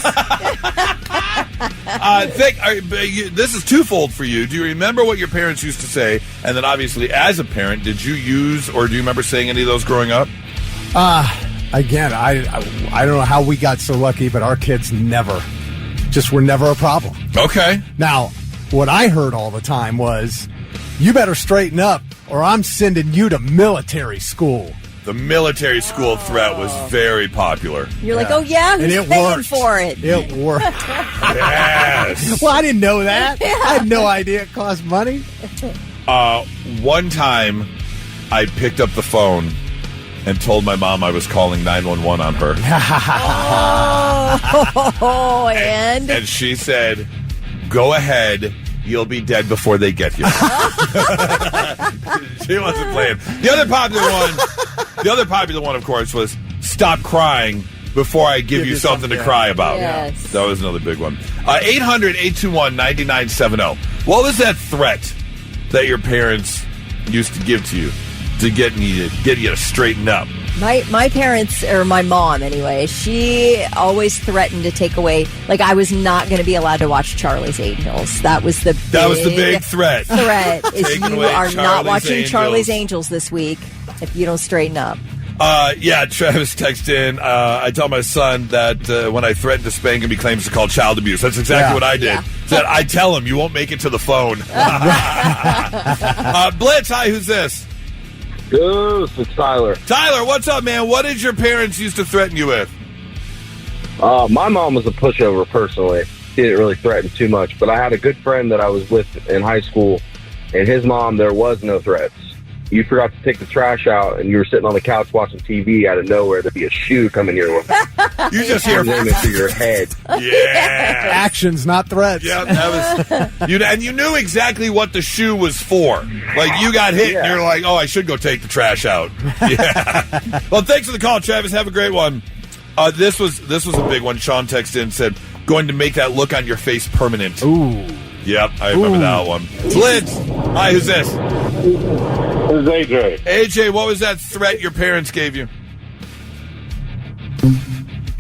This is twofold for you. Do you remember what your parents used to say? And then obviously as a parent, did you use or do you remember saying any of those growing up? Again, I don't know how we got so lucky, but our kids were never a problem. Okay. Now, what I heard all the time was, you better straighten up or I'm sending you to military school. The military school threat was very popular. You're like, oh yeah, who's paying worked. for it? It worked. Yes. Well, I didn't know that. Yeah. I had no idea it cost money. One time, I picked up the phone and told my mom I was calling 911 on her. And she said, go ahead, you'll be dead before they get you. She wasn't playing. The other popular one, of course, was stop crying before I give you something to cry about. Yes. That was another big one. 800-821-9970. What was that threat that your parents used to give to you to get you to straighten up? My parents, or my mom anyway, she always threatened to take away, like I was not going to be allowed to watch Charlie's Angels. That was the big threat. Is you are not watching Charlie's Angels this week if you don't straighten up. Travis texted in. I tell my son that when I threaten to spank him, he claims to call child abuse. That's exactly what I did. Yeah. Said, I tell him you won't make it to the phone. Blitz, hi, who's this? Goose, it's Tyler. Tyler, what's up, man? What did your parents used to threaten you with? My mom was a pushover, personally. She didn't really threaten too much, but I had a good friend that I was with in high school, and his mom, there was no threats. You forgot to take the trash out, and you were sitting on the couch watching TV. Out of nowhere, there'd be a shoe coming your way. You just hear aiming through your head. Yeah, actions, not threats. Yeah, that was. And you knew exactly what the shoe was for. Like you got hit, and you're like, "Oh, I should go take the trash out." Yeah. Well, thanks for the call, Travis. Have a great one. This was a big one. Sean texted in and said, "Going to make that look on your face permanent." Ooh. Yep, I remember that one. Blitz. Hi, who's this? This is AJ. AJ, what was that threat your parents gave you?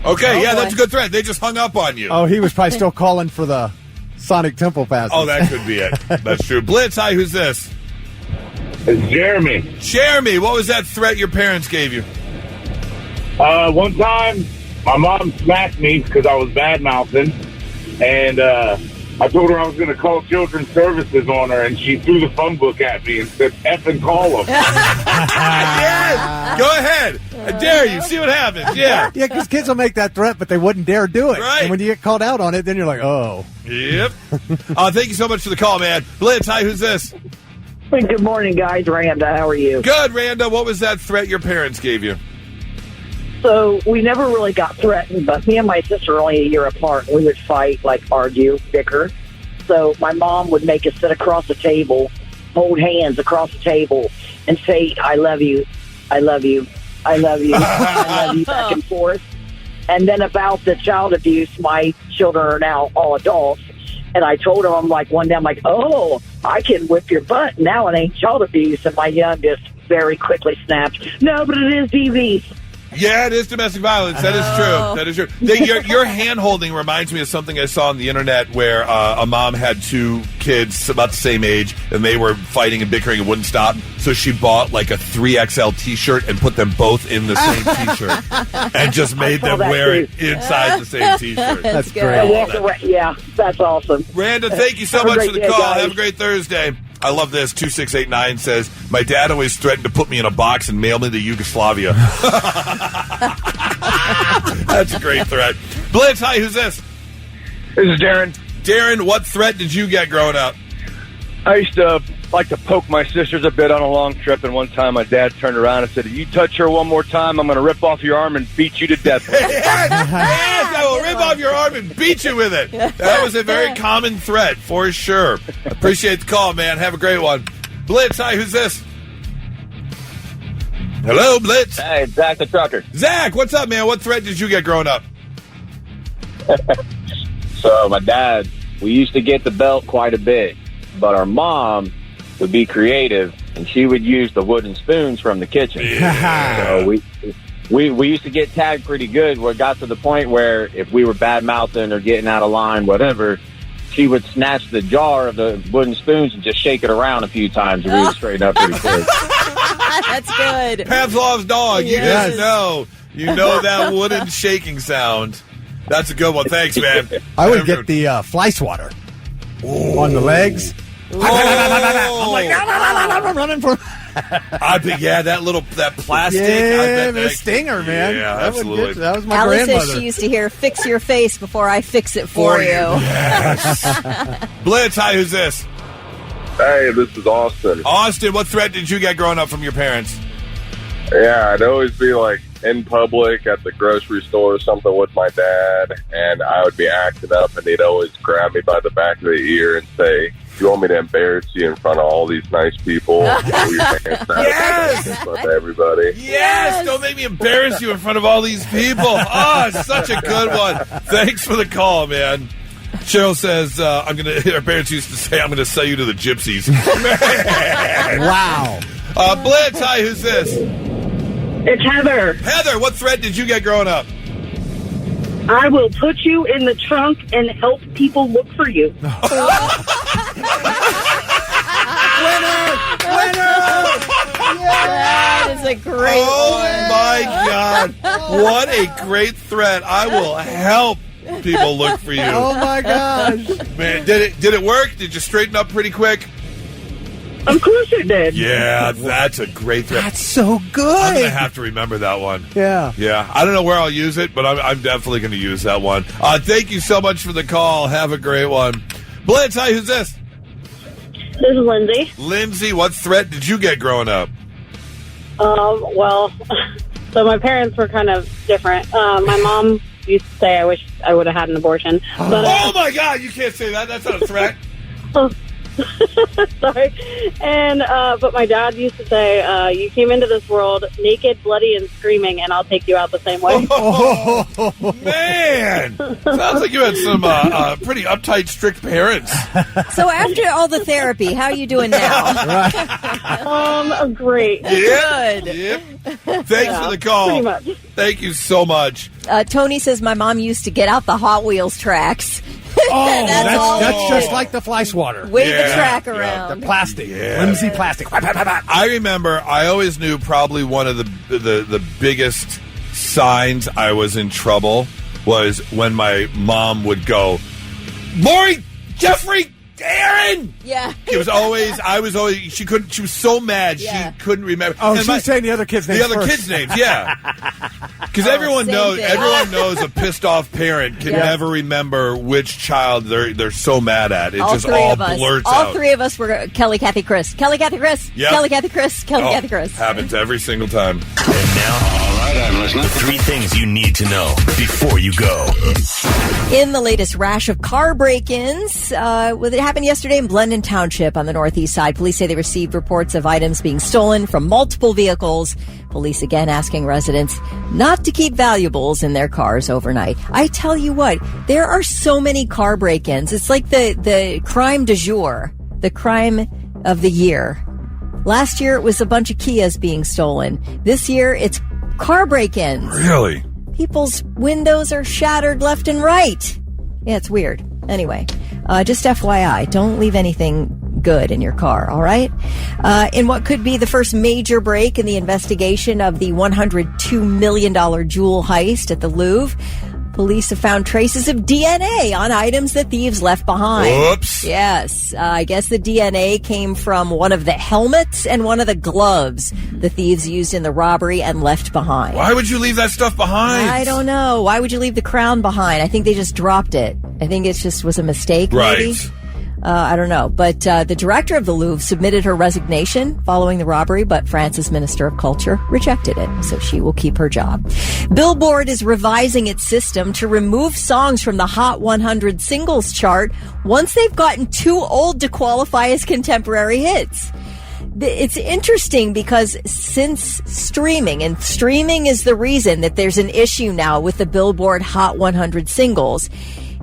Okay, that's a good threat. They just hung up on you. Oh, he was probably still calling for the Sonic Temple passes. Oh, that could be it. That's true. Blitz, hi, who's this? It's Jeremy. Jeremy, what was that threat your parents gave you? One time, my mom smacked me because I was bad-mouthing, and I told her I was going to call Children's Services on her, and she threw the phone book at me and said, effing call them. Yes! Go ahead. I dare you. See what happens. Yeah. Yeah, because kids will make that threat, but they wouldn't dare do it. Right. And when you get called out on it, then you're like, oh. Yep. Thank you so much for the call, man. Blitz, hi, who's this? Hey, good morning, guys. Randa, how are you? Good, Randa. What was that threat your parents gave you? So we never really got threatened, but me and my sister are only a year apart. We would fight, like argue, bicker. So my mom would make us sit across the table, hold hands across the table, and say, I love you, I love you, I love you, I love you, back and forth. And then about the child abuse, my children are now all adults. And I told them, I'm like, one day, I'm like, oh, I can whip your butt. Now it ain't child abuse. And my youngest very quickly snapped, no, but it is DV. Yeah, it is domestic violence. That is true. That is true. Your hand-holding reminds me of something I saw on the internet where a mom had two kids about the same age, and they were fighting and bickering and wouldn't stop. So she bought like a 3XL T-shirt and put them both in the same T-shirt and just made them wear it inside the same T-shirt. That's great. Yeah, that's awesome. Randa, thank you so much for the call. Have a great Thursday. I love this. 2689 says, my dad always threatened to put me in a box and mail me to Yugoslavia. That's a great threat. Blitz, hi, who's this? This is Darren. Darren, what threat did you get growing up? I used to like to poke my sisters a bit on a long trip, and one time my dad turned around and said, if you touch her one more time, I'm going to rip off your arm and beat you to death. Yes, I will rip off your arm and beat you with it. That was a very common threat, for sure. Appreciate the call, man. Have a great one. Blitz, hi, who's this? Hello, Blitz. Hey, it's Zach the trucker. Zach, what's up, man? What threat did you get growing up? So my dad, we used to get the belt quite a bit, but our mom would be creative, and she would use the wooden spoons from the kitchen. Yeah. So we used to get tagged pretty good, where it got to the point where if we were bad-mouthing or getting out of line, whatever, she would snatch the jar of the wooden spoons and just shake it around a few times, and we would straighten up pretty quick. That's good. Pavlov's dog. You just know. You know that wooden shaking sound. That's a good one. Thanks, man. I would get the fly swatter on the legs. I'm like, I'm running for. I bet, that plastic. Yeah, the stinger, man. Yeah, absolutely. That was my Allie grandmother. says she used to hear, fix your face before I fix it for you. Yes. Blitz, hi, who's this? Hey, this is Austin. Austin, what threat did you get growing up from your parents? Yeah, I'd always be like in public at the grocery store or something with my dad, and I would be acting up, and he'd always grab me by the back of the ear and say, you want me to embarrass you in front of all these nice people? Yes! In front of everybody. Yes! Don't make me embarrass you in front of all these people. Oh, such a good one. Thanks for the call, man. Cheryl says, our parents used to say, I'm going to sell you to the gypsies. Wow. Blitz, hi, who's this? It's Heather. Heather, what threat did you get growing up? I will put you in the trunk and help people look for you. That is a great one. My God. What a great threat. I will help people look for you. Oh, my gosh. Man, did it work? Did you straighten up pretty quick? Of course it did. Yeah, that's a great threat. That's so good. I'm going to have to remember that one. Yeah. Yeah. I don't know where I'll use it, but I'm definitely going to use that one. Thank you so much for the call. Have a great one. Blitz, hi, who's this? This is Lindsay. Lindsay, what threat did you get growing up? Well, so my parents were kind of different. My mom used to say I wish I would have had an abortion. But, oh, my God, you can't say that. That's not a threat. Sorry. And but my dad used to say, you came into this world naked, bloody, and screaming, and I'll take you out the same way. Oh, man. Sounds like you had some pretty uptight, strict parents. So after all the therapy, how are you doing now? Great. Yeah. Good. Yep. Thanks for the call. Pretty much. Thank you so much. Tony says my mom used to get out the Hot Wheels tracks. Oh, that's just like the fly swatter. Wave the track around. The plastic. Flimsy plastic. I remember, I always knew probably one of the biggest signs I was in trouble was when my mom would go, Lori, Jeffrey, Aaron. Yeah. She was so mad she couldn't remember. Oh, she's saying the other kids' names. The other kids' names, yeah. Because everyone knows thing. everyone knows a pissed off parent can never remember which child they're so mad at. It just all blurts out. All three of us were Kelly, Kathy, Chris. Kelly, Kathy, Chris. Yep. Kelly, Kathy, Chris. Kelly, Kathy, Chris. Happens every single time. And now, all right, I'm listening. 3 things you need to know before you go. In the latest rash of car break-ins, it happened yesterday in Blendon Township on the northeast side. Police say they received reports of items being stolen from multiple vehicles. Police again asking residents not to keep valuables in their cars overnight. I tell you what, there are so many car break-ins. It's like the crime du jour, the crime of the year. Last year, it was a bunch of Kias being stolen. This year, it's car break-ins. Really? People's windows are shattered left and right. Yeah, it's weird. Anyway, just FYI, don't leave anything good in your car, all right? In what could be the first major break in the investigation of the $102 million jewel heist at the Louvre, police have found traces of DNA on items that thieves left behind. Whoops. Yes. I guess the DNA came from one of the helmets and one of the gloves the thieves used in the robbery and left behind. Why would you leave that stuff behind? I don't know. Why would you leave the crown behind? I think they just dropped it. I think it just was a mistake, maybe. Right. I don't know. But the director of the Louvre submitted her resignation following the robbery, but France's Minister of Culture rejected it, so she will keep her job. Billboard is revising its system to remove songs from the Hot 100 singles chart once they've gotten too old to qualify as contemporary hits. It's interesting because since streaming, and streaming is the reason that there's an issue now with the Billboard Hot 100 singles,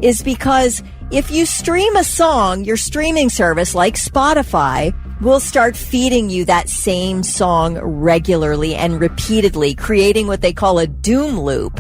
is because if you stream a song, your streaming service like Spotify will start feeding you that same song regularly and repeatedly, creating what they call a doom loop.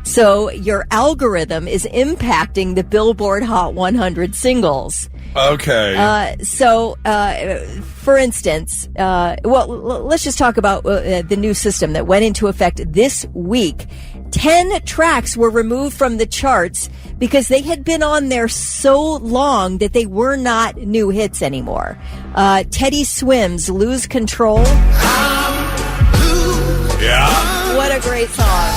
So your algorithm is impacting the Billboard Hot 100 singles. Okay. For instance, let's just talk about the new system that went into effect this week. 10 tracks were removed from the charts because they had been on there so long that they were not new hits anymore. Teddy Swims' Lose Control. Yeah. What a great song.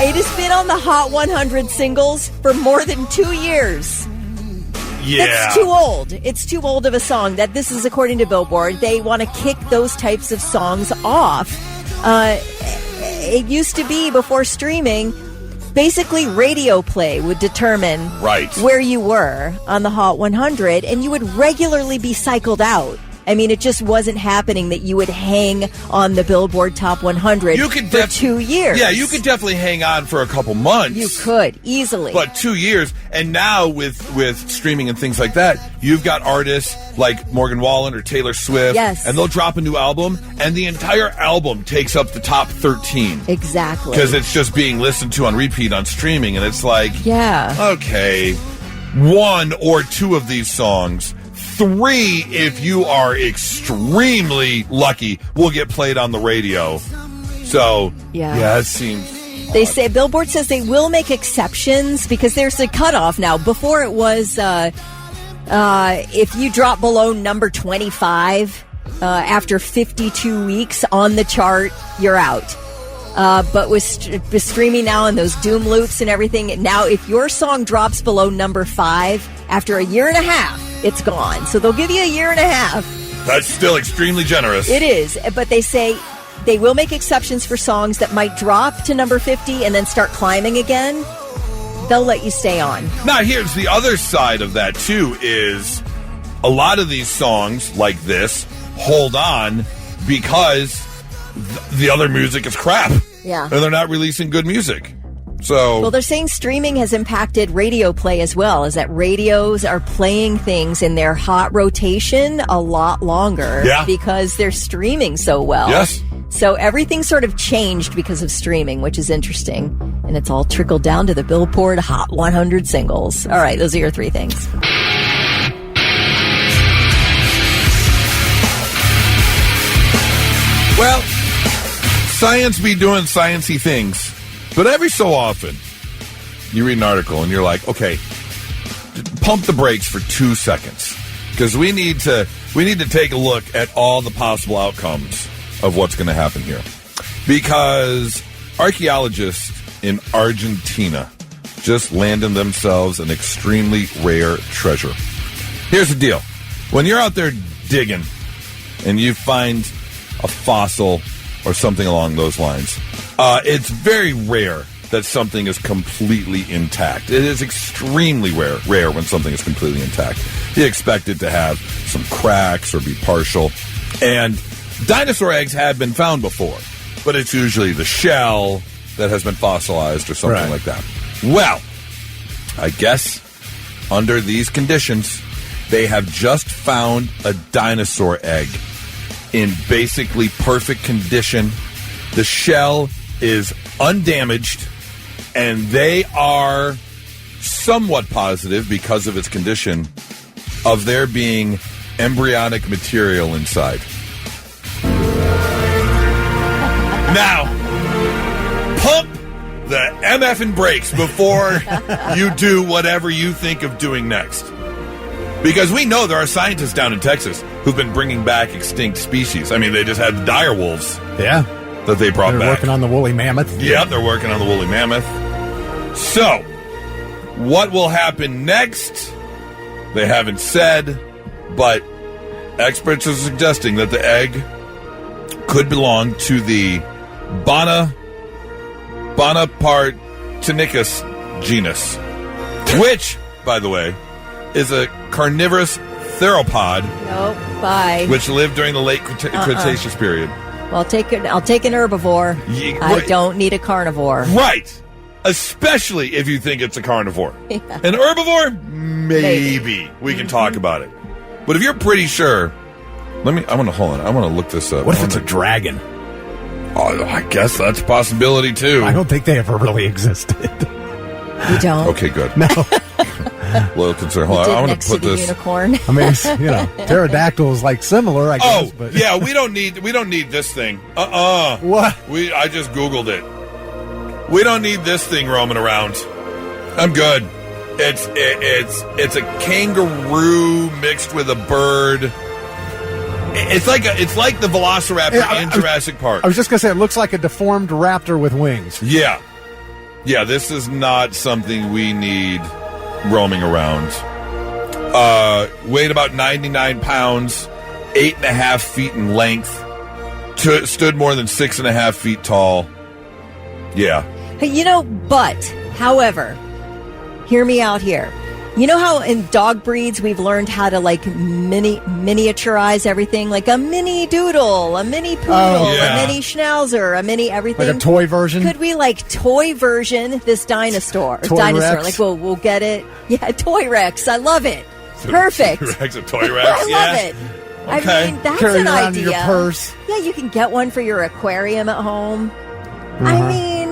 It has been on the Hot 100 singles for more than 2 years. Yeah. It's too old. It's too old of a song. That this is according to Billboard. They want to kick those types of songs off. It used to be, before streaming, basically radio play would determine where you were on the Hot 100, and you would regularly be cycled out. I mean, it just wasn't happening that you would hang on the Billboard Top 100 for 2 years. Yeah, you could definitely hang on for a couple months. You could, easily. But 2 years, and now with streaming and things like that, you've got artists like Morgan Wallen or Taylor Swift, yes, and they'll drop a new album, and the entire album takes up the top 13. Exactly. Because it's just being listened to on repeat on streaming, and it's like, yeah, okay, 1 or 2 of these songs, 3, if you are extremely lucky, will get played on the radio. So, yeah, it seems... They say, Billboard says they will make exceptions because there's a cutoff now. Before it was, if you drop below number 25 after 52 weeks on the chart, you're out. But with streaming now and those doom loops and everything, now if your song drops below number 5 after a year and a half, it's gone. So they'll give you a year and a half. That's still extremely generous. It is, but they say they will make exceptions for songs that might drop to number 50 and then start climbing again. They'll let you stay on. Now, here's the other side of that, too, is a lot of these songs like this hold on because the other music is crap. Yeah. And they're not releasing good music. So, well, they're saying streaming has impacted radio play as well, is that radios are playing things in their hot rotation a lot longer because they're streaming so well. Yes. So everything sort of changed because of streaming, which is interesting. And it's all trickled down to the Billboard Hot 100 singles. All right, those are your 3 things. Well, science be doing sciencey things. But every so often, you read an article and you're like, okay, pump the brakes for 2 seconds. Because we need to take a look at all the possible outcomes of what's going to happen here. Because archaeologists in Argentina just landed themselves an extremely rare treasure. Here's the deal. When you're out there digging and you find a fossil or something along those lines, it's very rare that something is completely intact. It is extremely rare when something is completely intact. You expect it to have some cracks or be partial. And dinosaur eggs have been found before, but it's usually the shell that has been fossilized or something like that. Well, I guess under these conditions, they have just found a dinosaur egg in basically perfect condition. The shell is undamaged, and they are somewhat positive, because of its condition, of there being embryonic material inside. Now, pump the MFing brakes before you do whatever you think of doing next. Because we know there are scientists down in Texas who've been bringing back extinct species. I mean, they just had the dire wolves. Yeah. That they brought They're back. working on the woolly mammoth. Yeah, they're working on the woolly mammoth. So, what will happen next? They haven't said, but experts are suggesting that the egg could belong to the Bonapartinicus genus, which, by the way, is a carnivorous theropod. Nope, bye. Which lived during the late Cretaceous period. Well, I'll take an herbivore. I don't need a carnivore. Right. Especially if you think it's a carnivore. Yeah. An herbivore? Maybe. We can talk about it. But if you're pretty sure, I want to look this up. What if it's a dragon? Oh, I guess that's a possibility too. I don't think they ever really existed. You don't? Okay, good. No. Little concern. Hold on. I want to put this. Unicorn. I mean, pterodactyl is like similar, I guess. But yeah, we don't need this thing. What? I just Googled it. We don't need this thing roaming around. I'm good. It's a kangaroo mixed with a bird. It's like the Velociraptor in Jurassic Park. I was just gonna say it looks like a deformed raptor with wings. Yeah. This is not something we need roaming around. Weighed about 99 pounds, 8.5 feet in length, stood more than 6.5 feet tall. Yeah. However, hear me out here. You know how in dog breeds we've learned how to miniaturize everything, like a mini doodle, a mini poodle, a mini schnauzer, a mini everything, like a toy version. Could we toy version this dinosaur? Rex? Like we'll get it. Yeah, Toy Rex. I love it. Perfect. Rex, a Toy Rex. I love it. Okay. I mean, that's Carry an around idea. In your purse. Yeah, you can get one for your aquarium at home. I mean,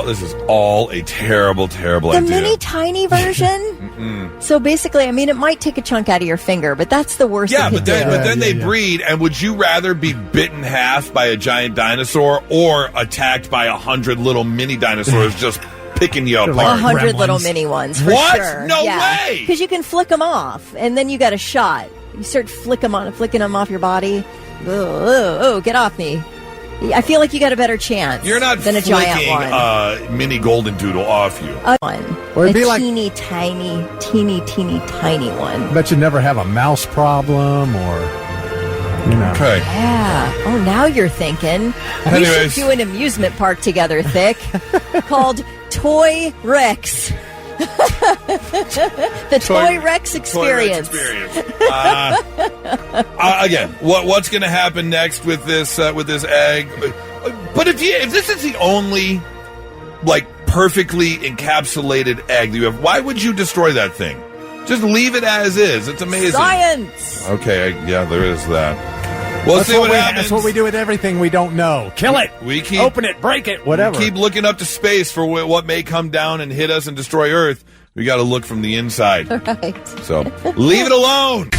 this is all a terrible, terrible idea. The mini tiny version. So basically, I mean, it might take a chunk out of your finger, but that's the worst. Yeah, but then they breed. And would you rather be bitten in half by a giant dinosaur or attacked by 100 little mini dinosaurs just picking you apart? 100 little mini ones. For what? Sure. No way! Because you can flick them off, and then you got a shot. You start flicking them off your body. Oh, get off me! I feel like you got a better chance. You're not than a giant one. Mini golden doodle off you. Or it'd be like teeny tiny one. I bet you never have a mouse problem or, Okay. Yeah. Oh, now you're thinking. We should do an amusement park together, Thick, called Toy Rex. The Toy Rex Experience. Again, what's going to happen next with this egg? But if this is the only perfectly encapsulated egg that you have, why would you destroy that thing? Just leave it as is. It's amazing. Science. Okay, there is that. We'll see what happens. That's what we do with everything we don't know. Kill it. We keep open it, break it, whatever. We keep looking up to space for what may come down and hit us and destroy Earth. We got to look from the inside. Right. So leave it alone.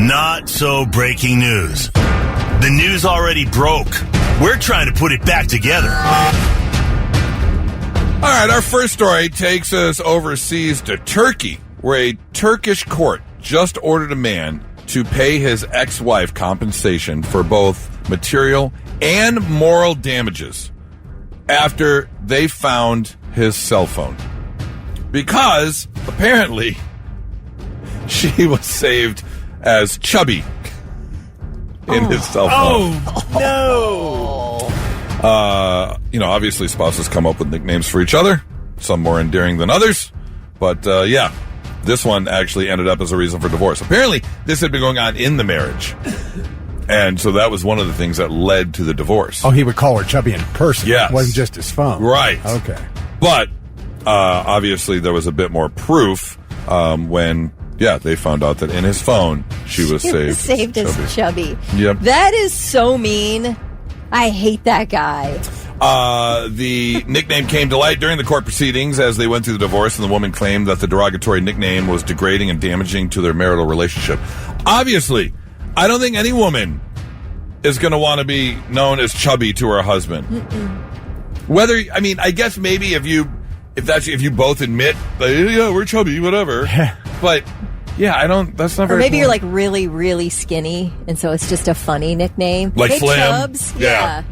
Not so breaking news. The news already broke. We're trying to put it back together. All right, our first story takes us overseas to Turkey, where a Turkish court just ordered a man to pay his ex-wife compensation for both material and moral damages after they found his cell phone. Because, apparently, she was saved as Chubby in his cell phone. Oh, no! Obviously spouses come up with nicknames for each other, some more endearing than others. But, this one actually ended up as a reason for divorce. Apparently, this had been going on in the marriage. And so that was one of the things that led to the divorce. Oh, he would call her Chubby in person. Yes. It wasn't just his phone. Right. Okay. But, obviously, there was a bit more proof when, they found out that in his phone, she was saved as Chubby. Yep. That is so mean. I hate that guy. The nickname came to light during the court proceedings as they went through the divorce, and the woman claimed that the derogatory nickname was degrading and damaging to their marital relationship. Obviously, I don't think any woman is going to want to be known as Chubby to her husband. I guess maybe if you both admit, we're chubby, whatever. But that's not very. Or maybe cool. you're like really, really skinny, and so it's just a funny nickname. Like hey, Slim. Chubbs. Yeah.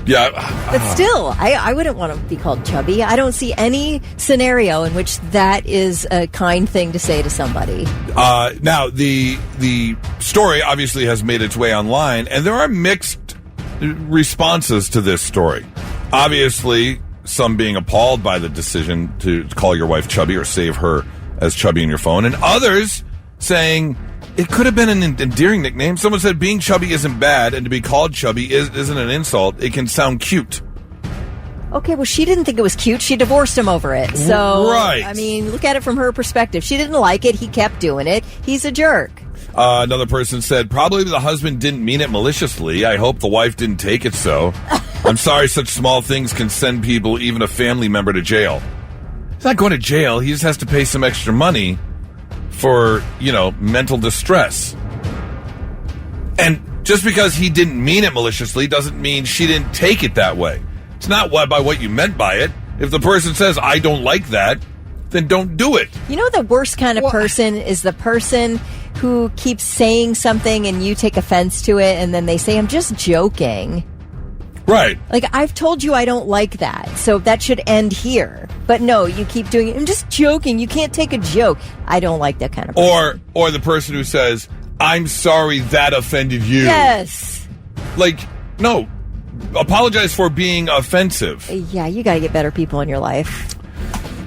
But still, I wouldn't want to be called Chubby. I don't see any scenario in which that is a kind thing to say to somebody. Now, the story obviously has made its way online, and there are mixed responses to this story. Obviously, some being appalled by the decision to call your wife Chubby or save her as Chubby in your phone, and others saying it could have been an endearing nickname. Someone said being chubby isn't bad, and to be called chubby isn't an insult. It can sound cute. Okay, well, she didn't think it was cute. She divorced him over it. So, right. I mean, look at it from her perspective. She didn't like it. He kept doing it. He's a jerk. Another person said, probably the husband didn't mean it maliciously. I hope the wife didn't take it so. I'm sorry such small things can send people, even a family member, to jail. He's not going to jail. He just has to pay some extra money for, mental distress. And just because he didn't mean it maliciously doesn't mean she didn't take it that way. It's not by what you meant by it. If the person says, I don't like that, then don't do it. You know, the worst kind of person is the person who keeps saying something and you take offense to it, and then they say, I'm just joking. Right. Like, I've told you I don't like that, so that should end here. But no, you keep doing it. I'm just joking. You can't take a joke. I don't like that kind of person. Or the person who says, I'm sorry that offended you. Yes. Like, no. Apologize for being offensive. Yeah, you got to get better people in your life.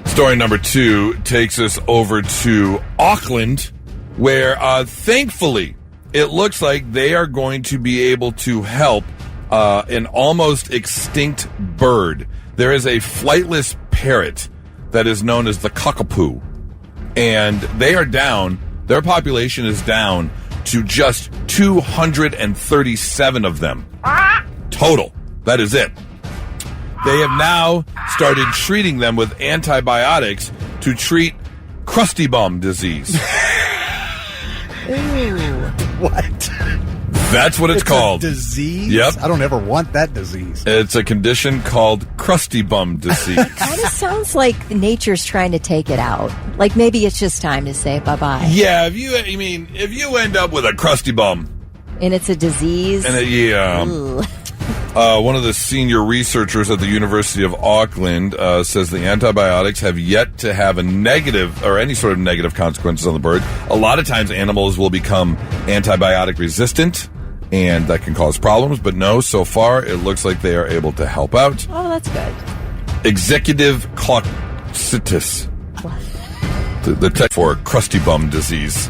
Story number 2 takes us over to Auckland, where thankfully it looks like they are going to be able to help an almost extinct bird. There is a flightless parrot that is known as the cockapoo, and they are down. Their population is down to just 237 of them total. That is it. They have now started treating them with antibiotics to treat crusty bum disease. Ooh. What? That's what it's called. A disease? Yep. I don't ever want that disease. It's a condition called crusty bum disease. Kind of sounds like nature's trying to take it out. Like maybe it's just time to say bye-bye. Yeah, if you end up with a crusty bum. And it's a disease. And one of the senior researchers at the University of Auckland says the antibiotics have yet to have a negative or any sort of negative consequences on the bird. A lot of times animals will become antibiotic resistant, and that can cause problems. But no, so far it looks like they are able to help out. Oh, that's good. Executive coccytis. The tech for crusty bum disease.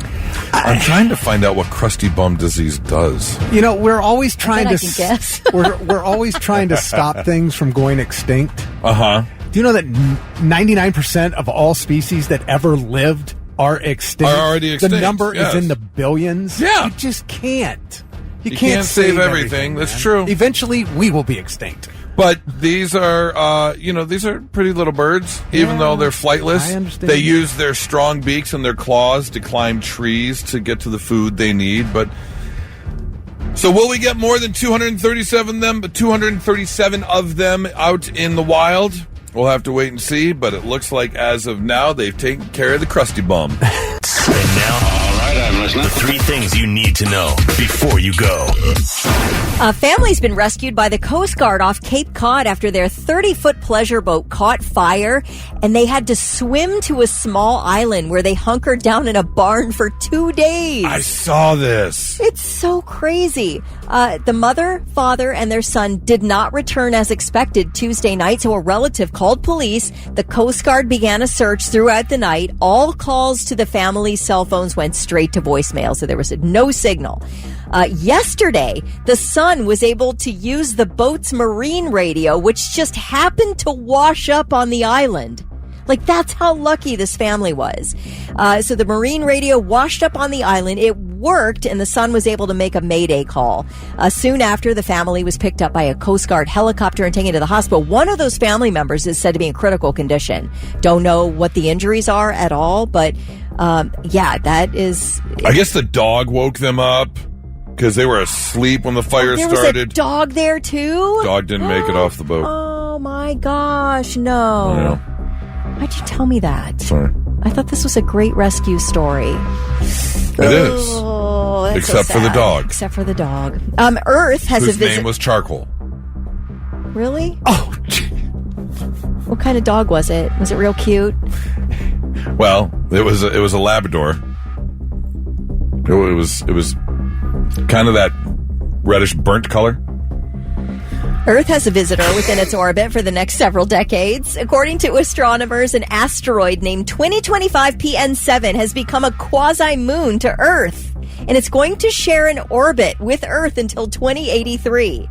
I'm trying to find out what crusty bum disease does. You know, we're always trying to guess. we're always trying to stop things from going extinct. Uh-huh. Do you know that 99% of all species that ever lived are extinct? Are already extinct. The number yes. is in the billions. Yeah. You just can't. You can't save everything. That's man. true. Eventually, we will be extinct. But these are, these are pretty little birds, even though they're flightless. I understand. They use their strong beaks and their claws to climb trees to get to the food they need. But so will we get more than 237 of them out in the wild? We'll have to wait and see. But it looks like as of now, they've taken care of the crusty bum. And now, all right, I'm The 3 things you need to know before you go. A family's been rescued by the Coast Guard off Cape Cod after their 30-foot pleasure boat caught fire, and they had to swim to a small island where they hunkered down in a barn for 2 days. I saw this. It's so crazy. The mother, father, and their son did not return as expected Tuesday night, so a relative called police. The Coast Guard began a search throughout the night. All calls to the family's cell phones went straight to voicemail, so there was no signal. Yesterday, the son was able to use the boat's marine radio, which just happened to wash up on the island. Like, that's how lucky this family was. So the marine radio washed up on the island. It worked, and the son was able to make a mayday call. Soon after, the family was picked up by a Coast Guard helicopter and taken to the hospital. One of those family members is said to be in critical condition. Don't know what the injuries are at all, but that is... I guess the dog woke them up because they were asleep when the fire there started. Was a dog there, too? Dog didn't make it off the boat. Oh, my gosh, no. I know. Why'd you tell me that? Sorry. I thought this was a great rescue story. It is. That's Except so for the sad. dog. Except for the dog. Earth has Whose a visit. name was Charcoal. Really? Oh, what kind of dog was it? Was it real cute? Well, it was a Labrador. It was kind of that reddish burnt color. Earth has a visitor within its orbit for the next several decades. According to astronomers, an asteroid named 2025 PN7 has become a quasi-moon to Earth, and it's going to share an orbit with Earth until 2083.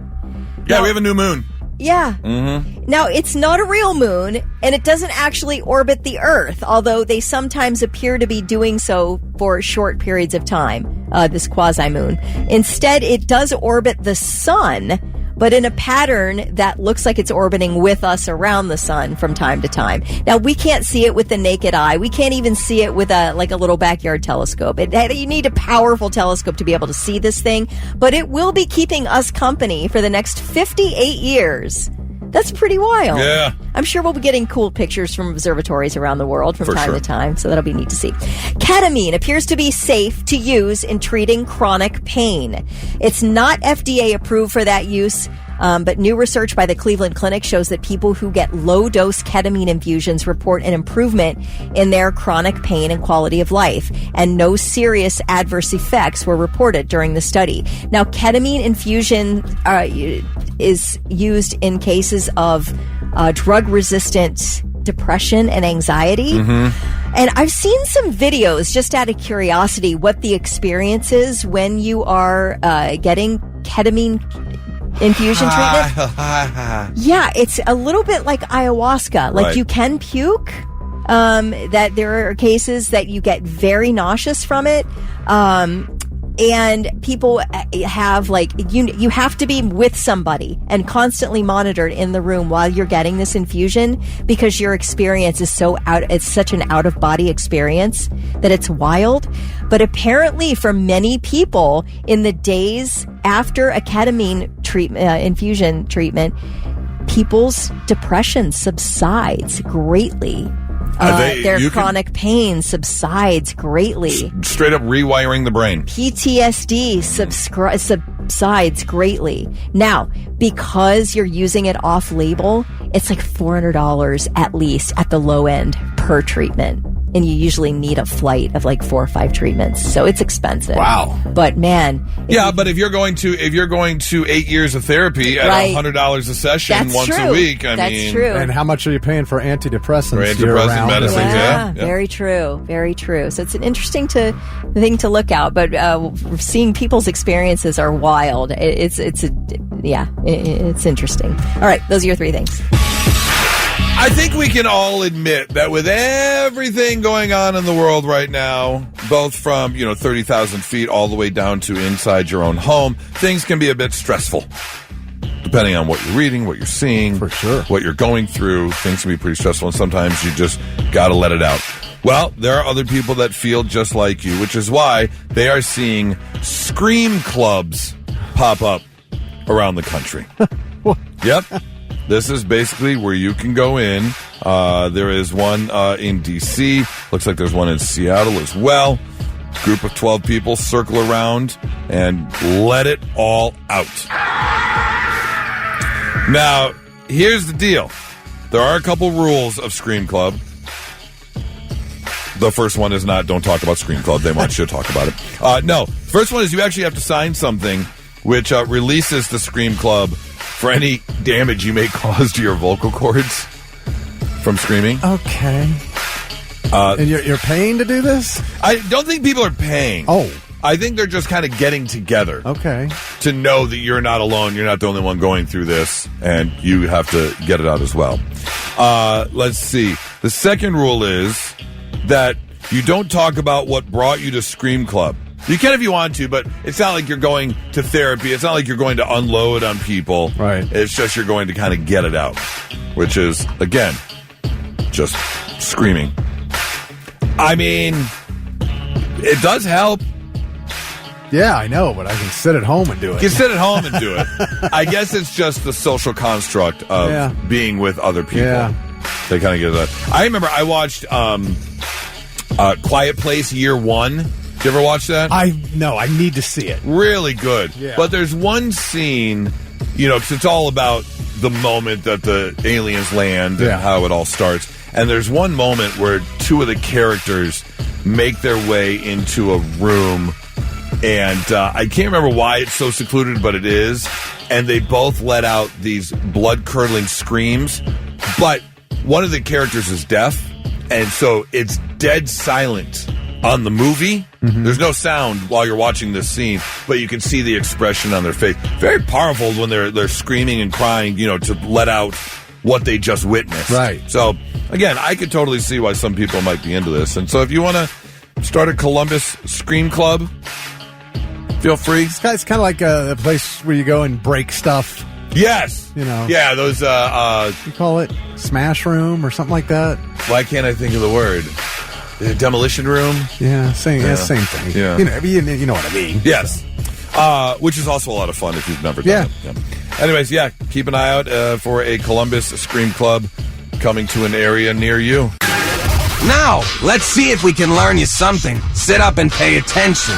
Yeah, we have a new moon. Yeah. Mm-hmm. Now, it's not a real moon, and it doesn't actually orbit the Earth, although they sometimes appear to be doing so for short periods of time, this quasi-moon. Instead, it does orbit the sun, but in a pattern that looks like it's orbiting with us around the sun from time to time. Now, we can't see it with the naked eye. We can't even see it with a little backyard telescope. You need a powerful telescope to be able to see this thing, but it will be keeping us company for the next 58 years. That's pretty wild. Yeah. I'm sure we'll be getting cool pictures from observatories around the world from time to time, so that'll be neat to see. Ketamine appears to be safe to use in treating chronic pain. It's not FDA approved for that use, but new research by the Cleveland Clinic shows that people who get low-dose ketamine infusions report an improvement in their chronic pain and quality of life, and no serious adverse effects were reported during the study. Now, ketamine infusion is used in cases of drug-resistant depression and anxiety. Mm-hmm. And I've seen some videos, just out of curiosity, what the experience is when you are getting ketamine infusion treatment. Yeah, it's a little bit like ayahuasca. Like, you can puke. That there are cases that you get very nauseous from it. And people have, you have to be with somebody and constantly monitored in the room while you're getting this infusion, because your experience is it's such an out-of-body experience that it's wild. But apparently for many people, in the days after a ketamine infusion treatment, people's depression subsides greatly. Their chronic pain subsides greatly. Straight up rewiring the brain. PTSD subsides greatly. Now, because you're using it off-label, it's like $400 at least at the low end per treatment. And you usually need a flight of 4 or 5 treatments, so it's expensive. Wow! But man, but if you're going to 8 years of therapy at $100 a session once a week, that's true. And how much are you paying for antidepressants? Antidepressant medicines, yeah. Very true, very true. So it's an interesting thing to look out. But seeing people's experiences are wild. It's interesting. All right, those are your 3 things. I think we can all admit that with everything going on in the world right now, both from 30,000 feet all the way down to inside your own home, things can be a bit stressful. Depending on what you're reading, what you're seeing, for sure, what you're going through, things can be pretty stressful, and sometimes you just got to let it out. Well, there are other people that feel just like you, which is why they are seeing scream clubs pop up around the country. Yep. This is basically where you can go in. There is one in D.C. Looks like there's one in Seattle as well. Group of 12 people circle around and let it all out. Now, here's the deal. There are a couple rules of Scream Club. The first one is not, don't talk about Scream Club. They want you to talk about it. No, first one is you actually have to sign something which releases the Scream Club for any damage you may cause to your vocal cords from screaming. Okay. And you're paying to do this? I don't think people are paying. Oh. I think they're just kind of getting together. Okay. To know that you're not alone. You're not the only one going through this, and you have to get it out as well. Let's see. The second rule is that you don't talk about what brought you to Scream Club. You can if you want to, but it's not like you're going to therapy. It's not like you're going to unload on people. Right. It's just you're going to kind of get it out, which is, again, just screaming. I mean, it does help. Yeah, I know, but I can sit at home and do it. You can sit at home and do it. I guess it's just the social construct of being with other people. Yeah. They kind of get that. I remember I watched Quiet Place Year One. Did you ever watch that? No, I need to see it. Really good. Yeah. But there's one scene, because it's all about the moment that the aliens land and how it all starts. And there's one moment where two of the characters make their way into a room, and I can't remember why it's so secluded, but it is. And they both let out these blood-curdling screams. But one of the characters is deaf, and so it's dead silent on the movie. Mm-hmm. There's no sound while you're watching this scene, but you can see the expression on their face. Very powerful when they're screaming and crying, to let out what they just witnessed. Right. So, again, I could totally see why some people might be into this. And so if you want to start a Columbus Scream Club, feel free. It's kind of like a place where you go and break stuff. Yes. Yeah, those... you call it Smash Room or something like that? Why can't I think of the word? Demolition Room? Yeah, same thing. Yeah. You know what I mean. Yes. Which is also a lot of fun if you've never done it. Yeah. Anyways, keep an eye out for a Columbus Scream Club coming to an area near you. Now, let's see if we can learn you something. Sit up and pay attention.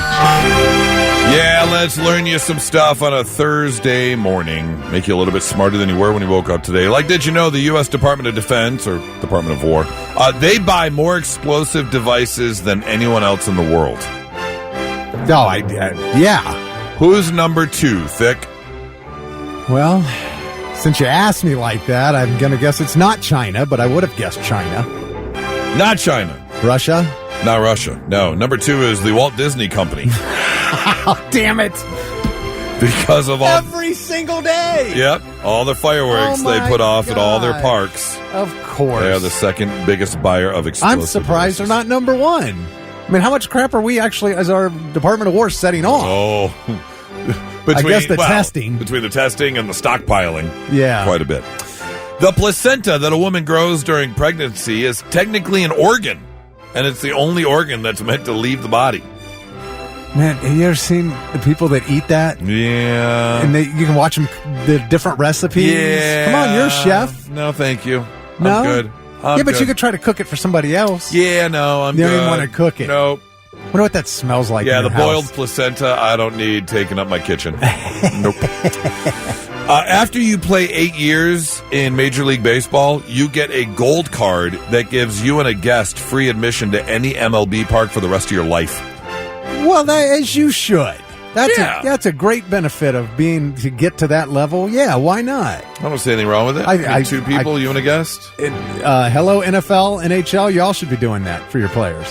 Yeah, let's learn you some stuff on a Thursday morning. Make you a little bit smarter than you were when you woke up today. Like, did you know the U.S. Department of Defense, or Department of War, they buy more explosive devices than anyone else in the world? No, yeah. Who's number 2, Thick? Well, since you asked me like that, I'm going to guess it's not China, but I would have guessed China. Not China. Russia? Not Russia. No. Number 2 is the Walt Disney Company. Oh, damn it. Because of all... Every single day. Yep. All the fireworks they put off at all their parks. Of course. They are the second biggest buyer of explosive I'm surprised devices. they're not number 1. I mean, how much crap are we actually, as our Department of War, setting off? Oh. I guess the testing. Between the testing and the stockpiling. Yeah. Quite a bit. The placenta that a woman grows during pregnancy is technically an organ. And it's the only organ that's meant to leave the body. Man, have you ever seen the people that eat that? Yeah. And you can watch them, the different recipes. Yeah. Come on, you're a chef. No, thank you. No? I'm good. But you could try to cook it for somebody else. Yeah, no, I'm You good. don't even want to cook it. Nope. Wonder what that smells like. Yeah, in the your boiled house. placenta, I don't need taking up my kitchen. Nope. After you play 8 years in Major League Baseball, you get a gold card that gives you and a guest free admission to any MLB park for the rest of your life. Well, as you should. That's a great benefit of being to get to that level. Yeah, why not? I don't see anything wrong with it. Two people, you and a guest. Hello, NFL, NHL. Y'all should be doing that for your players.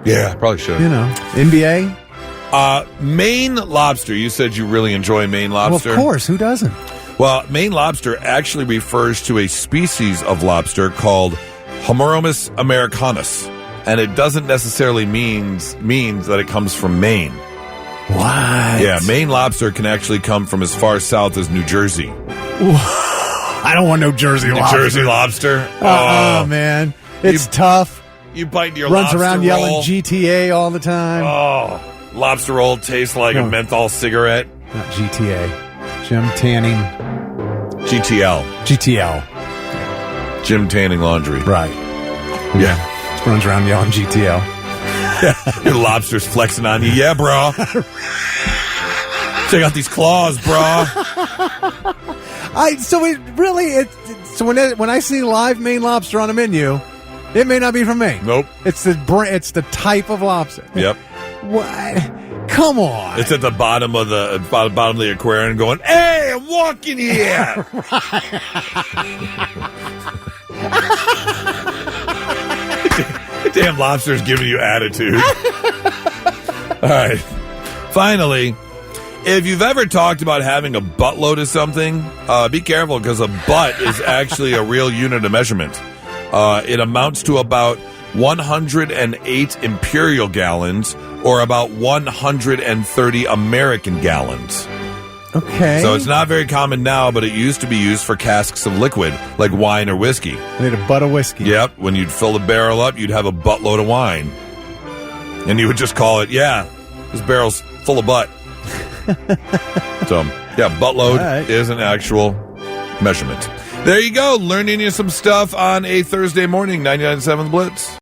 Yeah, probably should. NBA. Maine lobster. You said you really enjoy Maine lobster. Well, of course. Who doesn't? Well, Maine lobster actually refers to a species of lobster called Homoeomus americanus, and it doesn't necessarily means that it comes from Maine. What? Yeah, Maine lobster can actually come from as far south as New Jersey. I don't want no Jersey lobster. New Jersey lobster? Oh, man. It's tough. You bite into your Runs lobster around roll. yelling GTA all the time. Oh, lobster roll tastes like a menthol cigarette. Not GTA. Jim Tanning. GTL. Jim Tanning Laundry. Right. Yeah. Runs around yelling GTL. Your lobster's flexing on you. Yeah, bro. Check out these claws, bro. So when I see live Maine lobster on a menu, it may not be from Maine. Nope. It's the type of lobster. Yep. What? Come on. It's at the bottom of the aquarium going, "Hey, I'm walking here." Damn lobster's giving you attitude. All right. Finally, if you've ever talked about having a buttload of something, be careful because a butt is actually a real unit of measurement. It amounts to about 108 imperial gallons or about 130 American gallons. Okay. So it's not very common now, but it used to be used for casks of liquid, like wine or whiskey. I need a butt of whiskey. Yep. When you'd fill the barrel up, you'd have a buttload of wine. And you would just call it, this barrel's full of butt. So, buttload is an actual measurement. There you go. Learning you some stuff on a Thursday morning, 99.7 Blitz.